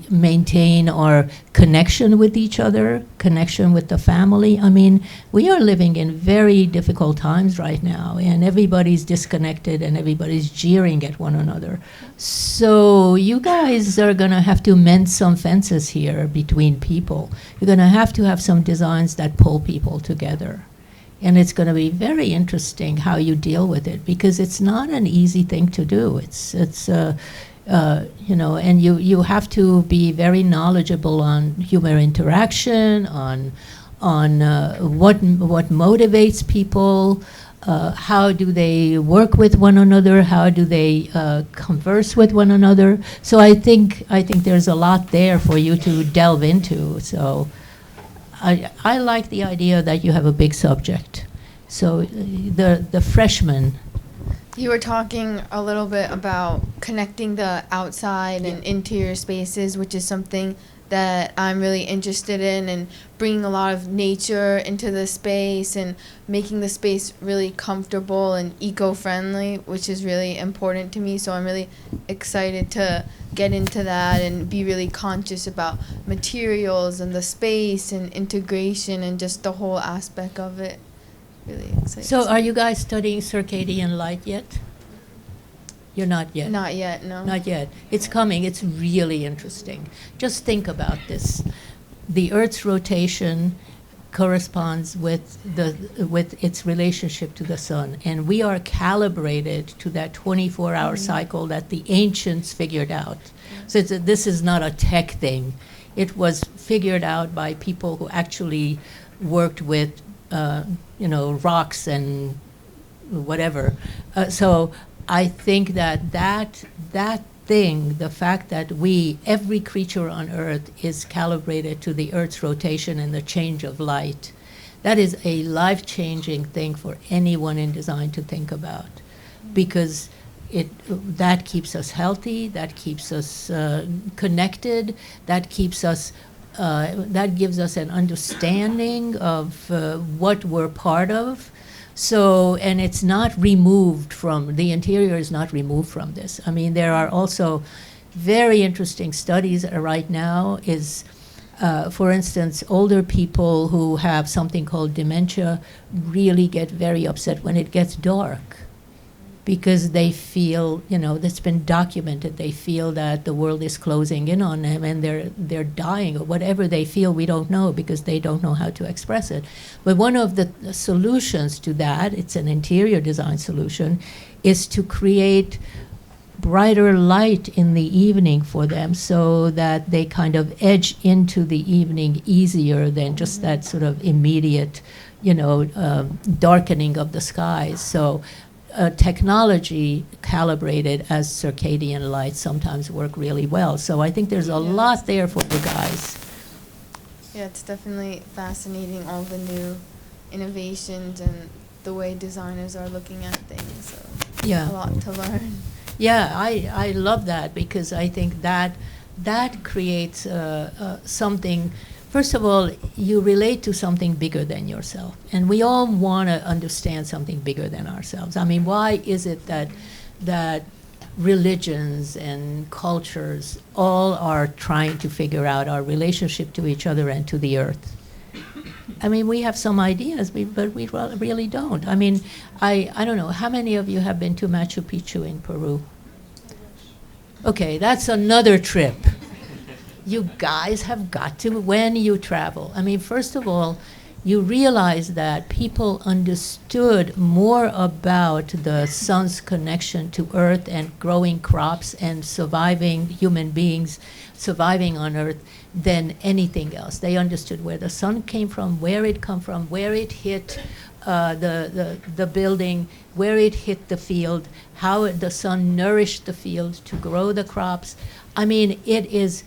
maintain our connection with each other, connection with the family? I mean, we are living in very difficult times right now, and everybody's disconnected and everybody's jeering at one another. So you guys are going to have to mend some fences here between people. You're going to have some designs that pull people together. And it's going to be very interesting how you deal with it because it's not an easy thing to do. And you have to be very knowledgeable on human interaction, on what motivates people, how do they work with one another, how do they converse with one another. So I think there's a lot there for you to delve into. So I like the idea that you have a big subject. So the freshmen. You were talking a little bit about connecting the outside and interior spaces, which is something that I'm really interested in, and bringing a lot of nature into the space and making the space really comfortable and eco-friendly, which is really important to me. So I'm really excited to get into that and be really conscious about materials and the space and integration and just the whole aspect of it. Really excited. So are you guys studying circadian light yet? You're not yet? Not yet, no. Not yet. It's coming. It's really interesting. Just think about this. The Earth's rotation corresponds with its relationship to the sun, and we are calibrated to that 24-hour cycle that the ancients figured out. So this is not a tech thing. It was figured out by people who actually worked with rocks and whatever. So I think that thing, the fact that every creature on Earth is calibrated to the Earth's rotation and the change of light, that is a life-changing thing for anyone in design to think about, because that keeps us healthy, that keeps us connected, that keeps us that gives us an understanding of what we're part of. So, and it's not removed from, the interior is not removed from this. I mean, there are also very interesting studies right now for instance, older people who have something called dementia really get very upset when it gets dark, because they feel, that's been documented, they feel that the world is closing in on them and they're dying, or whatever they feel, we don't know because they don't know how to express it. But one of the solutions to that, it's an interior design solution, is to create brighter light in the evening for them so that they kind of edge into the evening easier than just that sort of immediate, darkening of the skies. So technology calibrated as circadian light sometimes work really well. So I think there's a lot there for you guys. Yeah, it's definitely fascinating, all the new innovations and the way designers are looking at things. So Yeah. a lot to learn. Yeah, I love that because I think that creates something. First of all, you relate to something bigger than yourself, and we all want to understand something bigger than ourselves. I mean, why is it that religions and cultures all are trying to figure out our relationship to each other and to the earth? I mean, we have some ideas, but we really don't. I mean, I don't know, how many of you have been to Machu Picchu in Peru? Okay, that's another trip. You guys have got to, when you travel. I mean, first of all, you realize that people understood more about the sun's connection to Earth and growing crops and surviving human beings surviving on Earth than anything else. They understood where the sun came from, where it come from, where it hit the building, where it hit the field, how the sun nourished the field to grow the crops. I mean, it is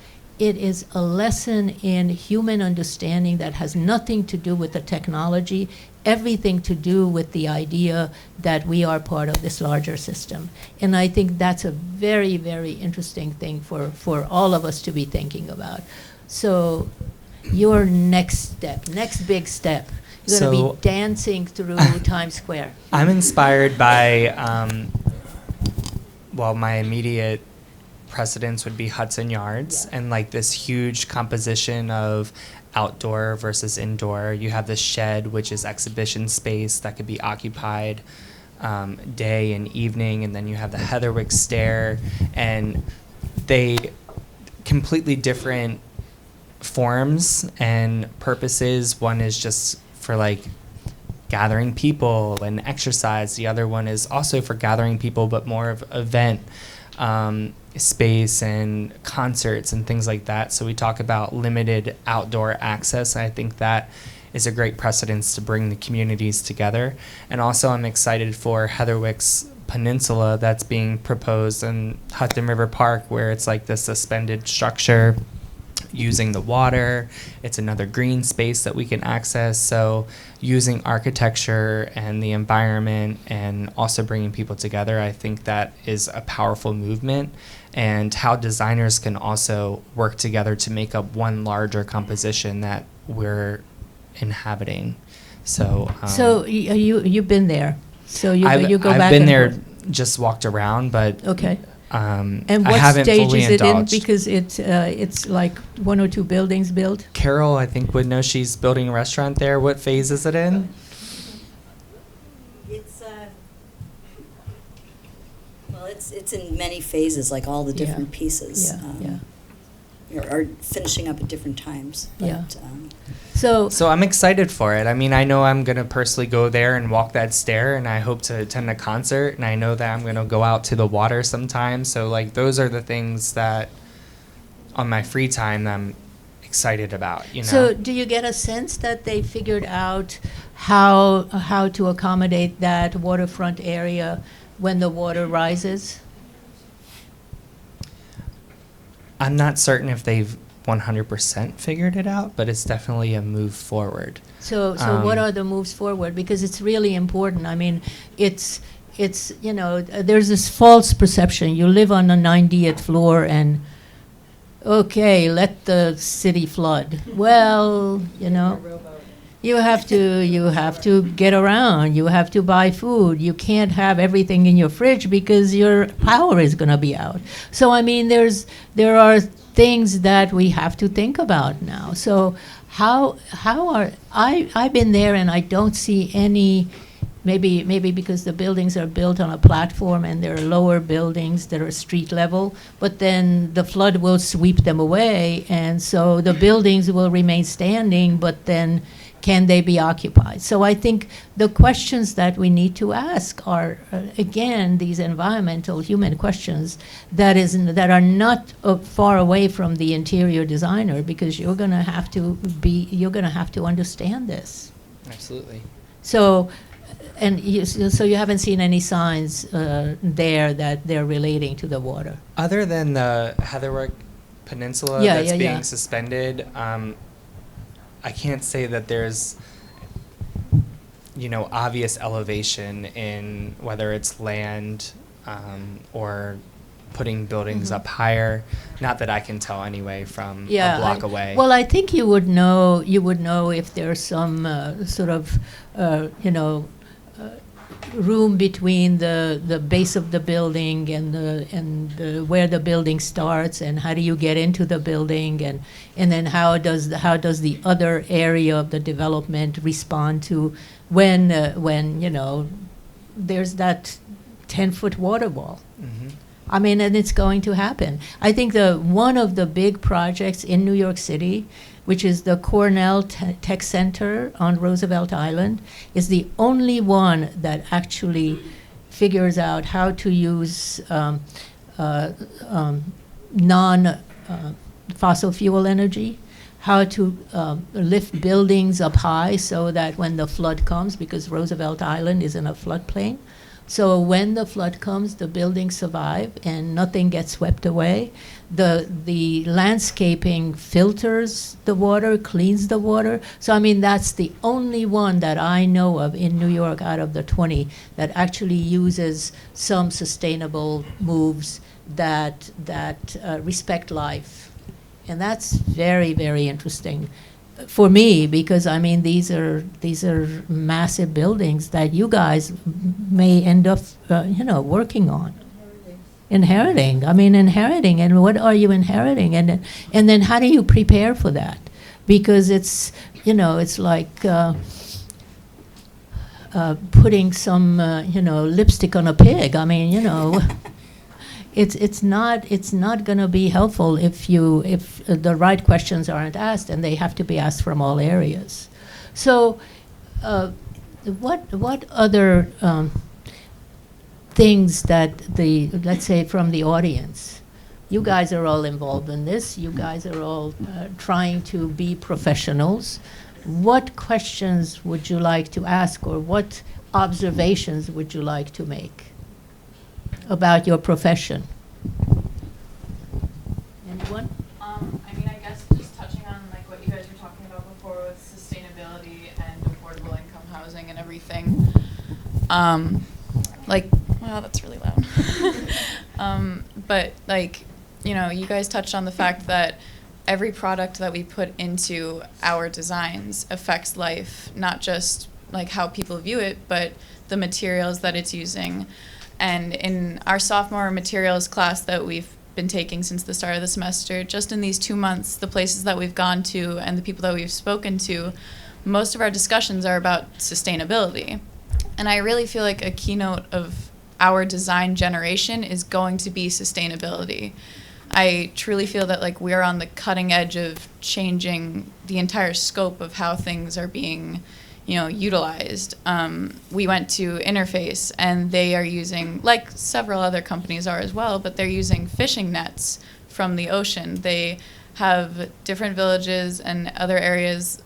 a lesson in human understanding that has nothing to do with the technology, everything to do with the idea that we are part of this larger system. And I think that's a very, very interesting thing for all of us to be thinking about. So your next big step, you're going to be dancing through Times Square. I'm inspired by, my immediate precedence would be Hudson Yards, and like this huge composition of outdoor versus indoor. You have the shed, which is exhibition space that could be occupied day and evening, and then you have the Heatherwick Stair, and they completely different forms and purposes. One is just for like gathering people and exercise. The other one is also for gathering people, but more of event space and concerts and things like that. So we talk about limited outdoor access. I think that is a great precedence to bring the communities together. And also I'm excited for Heatherwick's Peninsula that's being proposed in Hudson River Park, where it's like this suspended structure using the water. It's another green space that we can access. So using architecture and the environment and also bringing people together, I think that is a powerful movement, and how designers can also work together to make up one larger composition that we're inhabiting. So you've been there. So you go back. I've been and there, forth. just walked around, but Okay. And I what haven't stage fully is it indulged. in? Because it's like 1 or 2 buildings built. Carol, I think, would know. She's building a restaurant there. What phase is it in? It's in many phases, like all the different pieces. Are finishing up at different times. But, So I'm excited for it. I mean, I know I'm going to personally go there and walk that stair, and I hope to attend a concert, and I know that I'm going to go out to the water sometime. So, like, those are the things that on my free time that I'm excited about, you know. So do you get a sense that they figured out how to accommodate that waterfront area when the water rises? I'm not certain if they've 100% figured it out, but it's definitely a move forward. So what are the moves forward? Because it's really important. I mean, it's there's this false perception. You live on the 90th floor and, okay, let the city flood. Well, you have to get around. You have to buy food. You can't have everything in your fridge because your power is going to be out. So I mean, there are things that we have to think about now. So I've been there and I don't see maybe because the buildings are built on a platform and there are lower buildings that are street level, but then the flood will sweep them away, and so the buildings will remain standing, but then can they be occupied? So I think the questions that we need to ask are, again, these environmental human questions that are not far away from the interior designer, because you're going to have to understand this. Absolutely. So, so you haven't seen any signs there that they're relating to the water? Other than the Heatherwick Peninsula that's being suspended, I can't say that there's, obvious elevation in whether it's land or puting buildings up higher. Not that I can tell anyway from a block away. Well, I think you would know if there's some sort of, room between the base of the building and where the building starts, and how do you get into the building, and then how does the other area of the development respond to when there's that 10-foot water wall. Mm-hmm. I mean, and it's going to happen. I think one of the big projects in New York City, which is the Cornell Tech Center on Roosevelt Island, is the only one that actually figures out how to use non-fossil fuel energy, how to lift buildings up high so that when the flood comes, because Roosevelt Island is in a floodplain, so when the flood comes, the buildings survive and nothing gets swept away. The landscaping filters the water, cleans the water. So I mean, that's the only one that I know of in New York out of the 20 that actually uses some sustainable moves that respect life. And that's very, very interesting for me, because I mean, these are massive buildings that you guys may end up working on. Inheriting. And what are you inheriting? And then how do you prepare for that? Because it's like putting some lipstick on a pig. I mean, it's not going to be helpful if the right questions aren't asked, and they have to be asked from all areas. So, what other things that let's say from the audience, you guys are all involved in this. You guys are all trying to be professionals. What questions would you like to ask, or what observations would you like to make about your profession? Anyone? I guess just touching on like what you guys were talking about before with sustainability and affordable income housing and everything. Wow, that's really loud. But you guys touched on the fact that every product that we put into our designs affects life, not just like how people view it, but the materials that it's using. And in our sophomore materials class that we've been taking since the start of the semester, just in these 2 months, the places that we've gone to and the people that we've spoken to, most of our discussions are about sustainability. And I really feel like a keynote of our design generation is going to be sustainability. I truly feel that like we're on the cutting edge of changing the entire scope of how things are being utilized. We went to Interface, and they are using, like several other companies are as well, but they're using fishing nets from the ocean. They have different villages and other areas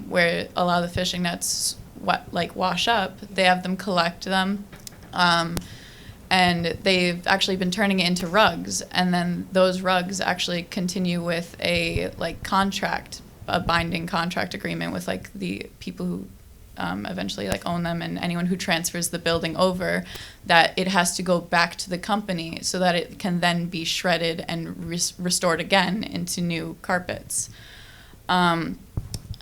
where a lot of the fishing nets wash up. They have them collect them, and they've actually been turning it into rugs, and then those rugs actually continue with a binding contract agreement with the people who eventually own them, and anyone who transfers the building over, that it has to go back to the company so that it can then be shredded and restored again into new carpets.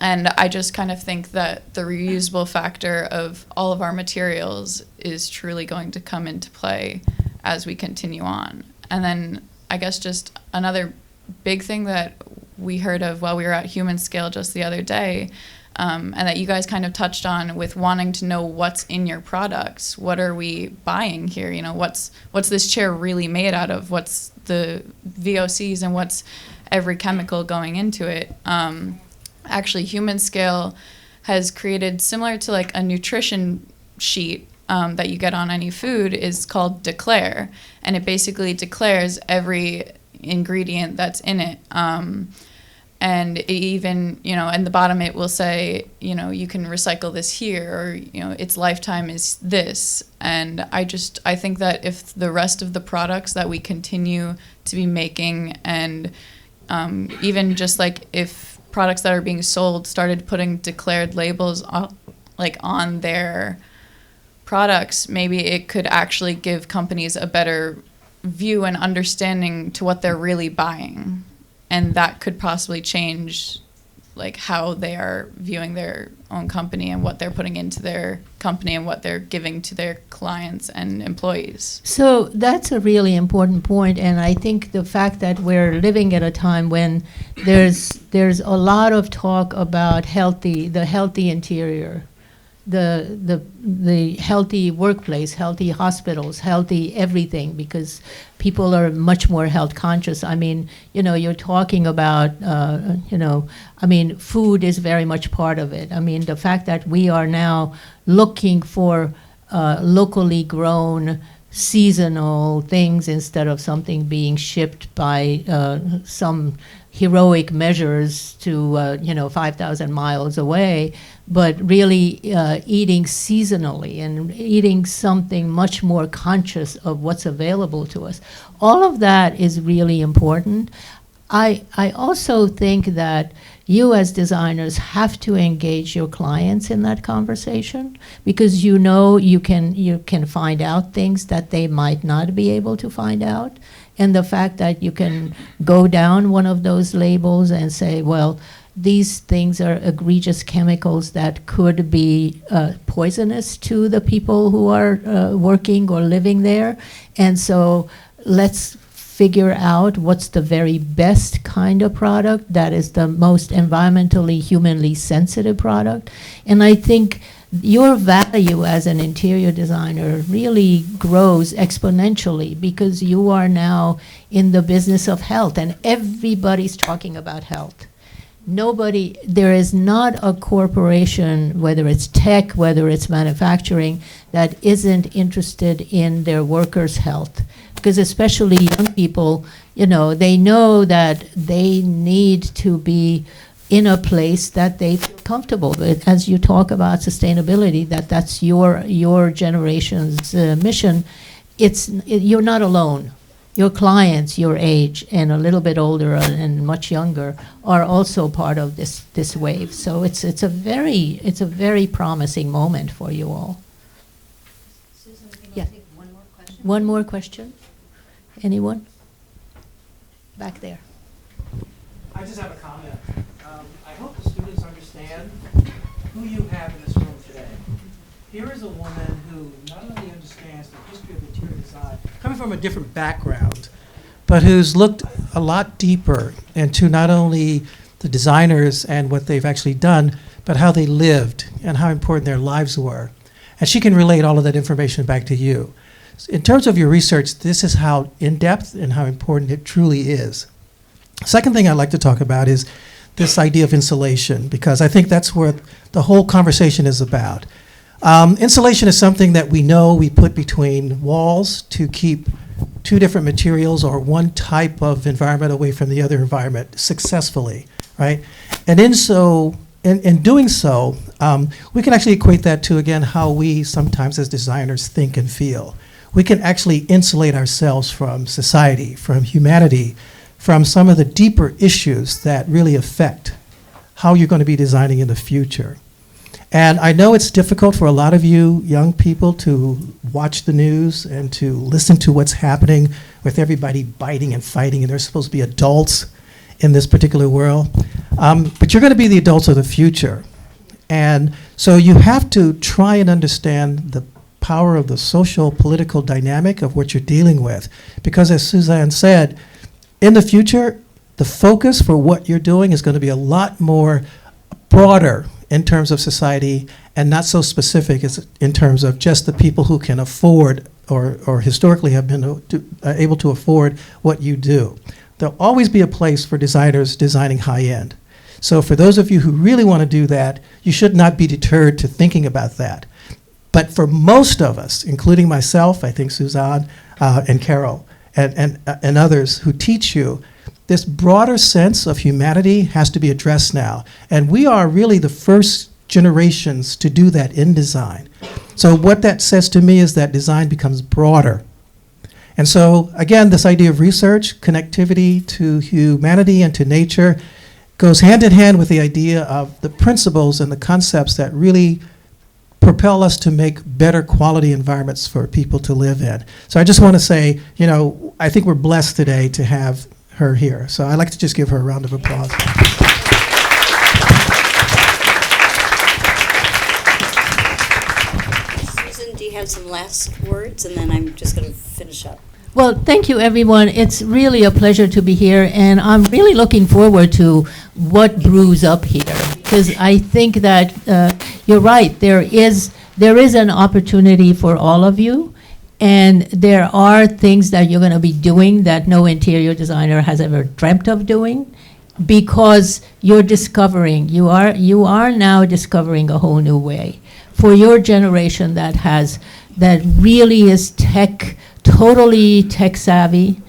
And I just kind of think that the reusable factor of all of our materials is truly going to come into play as we continue on. And then I guess just another big thing that we heard of while we were at Human Scale just the other day, and that you guys kind of touched on with wanting to know what's in your products. What are we buying here? You know, what's this chair really made out of? What's the VOCs and what's every chemical going into it? Actually, Human Scale has created, similar to like a nutrition sheet that you get on any food, is called Declare, and it basically declares every ingredient that's in it. And it even, you know, in the bottom it will say, you know, you can recycle this here, or, you know, its lifetime is this. And I think that if the rest of the products that we continue to be making, and even just like if products that are being sold started putting declared labels on their products, maybe it could actually give companies a better view and understanding to what they're really buying. And that could possibly change like how they are viewing their own company and what they're putting into their company and what they're giving to their clients and employees. So that's a really important point, and I think the fact that we're living at a time when there's a lot of talk about the healthy interior, the healthy workplace, healthy hospitals, healthy everything, because people are much more health conscious. I mean, you know, you're talking about, I mean, food is very much part of it. I mean, the fact that we are now looking for locally grown, seasonal things instead of something being shipped by some heroic measures to 5,000 miles away, but really eating seasonally and eating something much more conscious of what's available to us. All of that is really important. I also think that you as designers have to engage your clients in that conversation, because you can find out things that they might not be able to find out. And the fact that you can go down one of those labels and say, well, these things are egregious chemicals that could be poisonous to the people who are working or living there. And so let's figure out what's the very best kind of product that is the most environmentally, humanly sensitive product. And I think your value as an interior designer really grows exponentially, because you are now in the business of health, and everybody's talking about health. There is not a corporation, whether it's tech, whether it's manufacturing, that isn't interested in their workers' health. Because especially young people, they know that they need to be in a place that they feel comfortable with. As you talk about sustainability, that's your generation's mission. You're not alone. Your clients, your age, and a little bit older and much younger, are also part of this wave. So it's a very promising moment for you all. Susan, Yeah. take one more question. One more question? Anyone? Back there. I just have a comment. I hope the students understand who you have in this room today. Here is a woman who not only understands the history of interior design, coming from a different background, but who's looked a lot deeper into not only the designers and what they've actually done, but how they lived and how important their lives were. And she can relate all of that information back to you. In terms of your research, this is how in-depth and how important it truly is. Second thing I'd like to talk about is this idea of insulation, because I think that's where the whole conversation is about. Insulation is something that we know we put between walls to keep two different materials or one type of environment away from the other environment successfully, right? And in doing so, we can actually equate that to, again, how we sometimes as designers think and feel. We can actually insulate ourselves from society, from humanity, from some of the deeper issues that really affect how you're going to be designing in the future. And I know it's difficult for a lot of you young people to watch the news and to listen to what's happening with everybody biting and fighting, and they're supposed to be adults in this particular world. But you're going to be the adults of the future. And so you have to try and understand the power of the social, political dynamic of what you're dealing with. Because as Suzanne said, in the future, the focus for what you're doing is going to be a lot more broader in terms of society and not so specific as in terms of just the people who can afford or historically have been able to afford what you do. There'll always be a place for designers designing high-end. So for those of you who really want to do that, you should not be deterred to thinking about that. But for most of us, including myself, I think Suzanne and Carol and others who teach you, this broader sense of humanity has to be addressed now. And we are really the first generations to do that in design. So what that says to me is that design becomes broader. And so, again, this idea of research, connectivity to humanity and to nature, goes hand in hand with the idea of the principles and the concepts that really propel us to make better quality environments for people to live in. So I just want to say, I think we're blessed today to have her here. So I'd like to just give her a round of applause. Susan, do you have some last words? And then I'm just going to finish up. Well, thank you, everyone. It's really a pleasure to be here, and I'm really looking forward to what brews up here, because I think that you're right. There is an opportunity for all of you, and there are things that you're going to be doing that no interior designer has ever dreamt of doing, because you're discovering. You are now discovering a whole new way for your generation that really is totally tech savvy,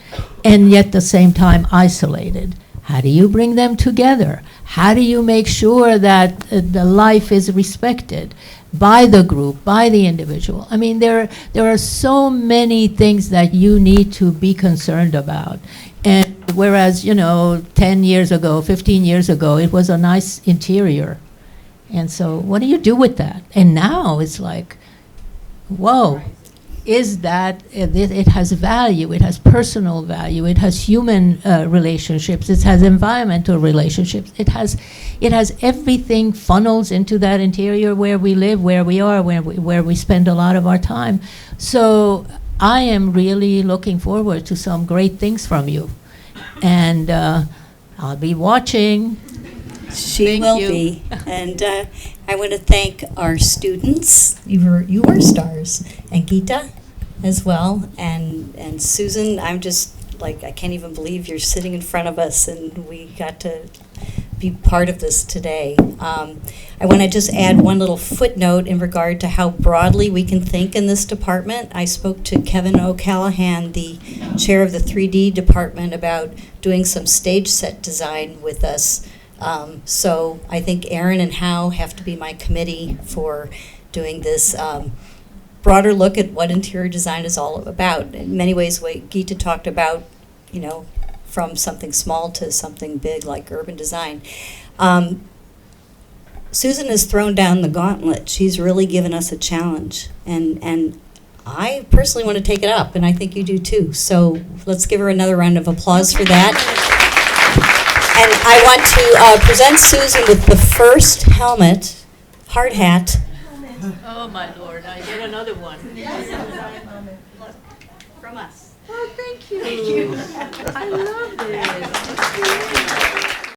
and yet at the same time isolated. How do you bring them together? How do you make sure that the life is respected by the group, by the individual? I mean, there are so many things that you need to be concerned about. And whereas, 10 years ago, 15 years ago, it was a nice interior. And so what do you do with that? And now it's like, whoa. Is that it has value, it has personal value, it has human relationships, it has environmental relationships, it has everything funnels into that interior where we live, where we are, where we spend a lot of our time. So I am really looking forward to some great things from you. And I'll be watching. She will be. And I want to thank our students. You were stars. And Geeta as well. And Susan, I'm just like, I can't even believe you're sitting in front of us and we got to be part of this today. I want to just add one little footnote in regard to how broadly we can think in this department. I spoke to Kevin O'Callahan, the chair of the 3D department, about doing some stage set design with us. So I think Aaron and Howe have to be my committee for doing this broader look at what interior design is all about. In many ways, what Geeta talked about, from something small to something big like urban design. Susan has thrown down the gauntlet. She's really given us a challenge. And I personally want to take it up, and I think you do too. So let's give her another round of applause for that. And I want to present Susan with the first helmet, hard hat. Oh, my Lord, I get another one. From us. Oh, thank you. I love this.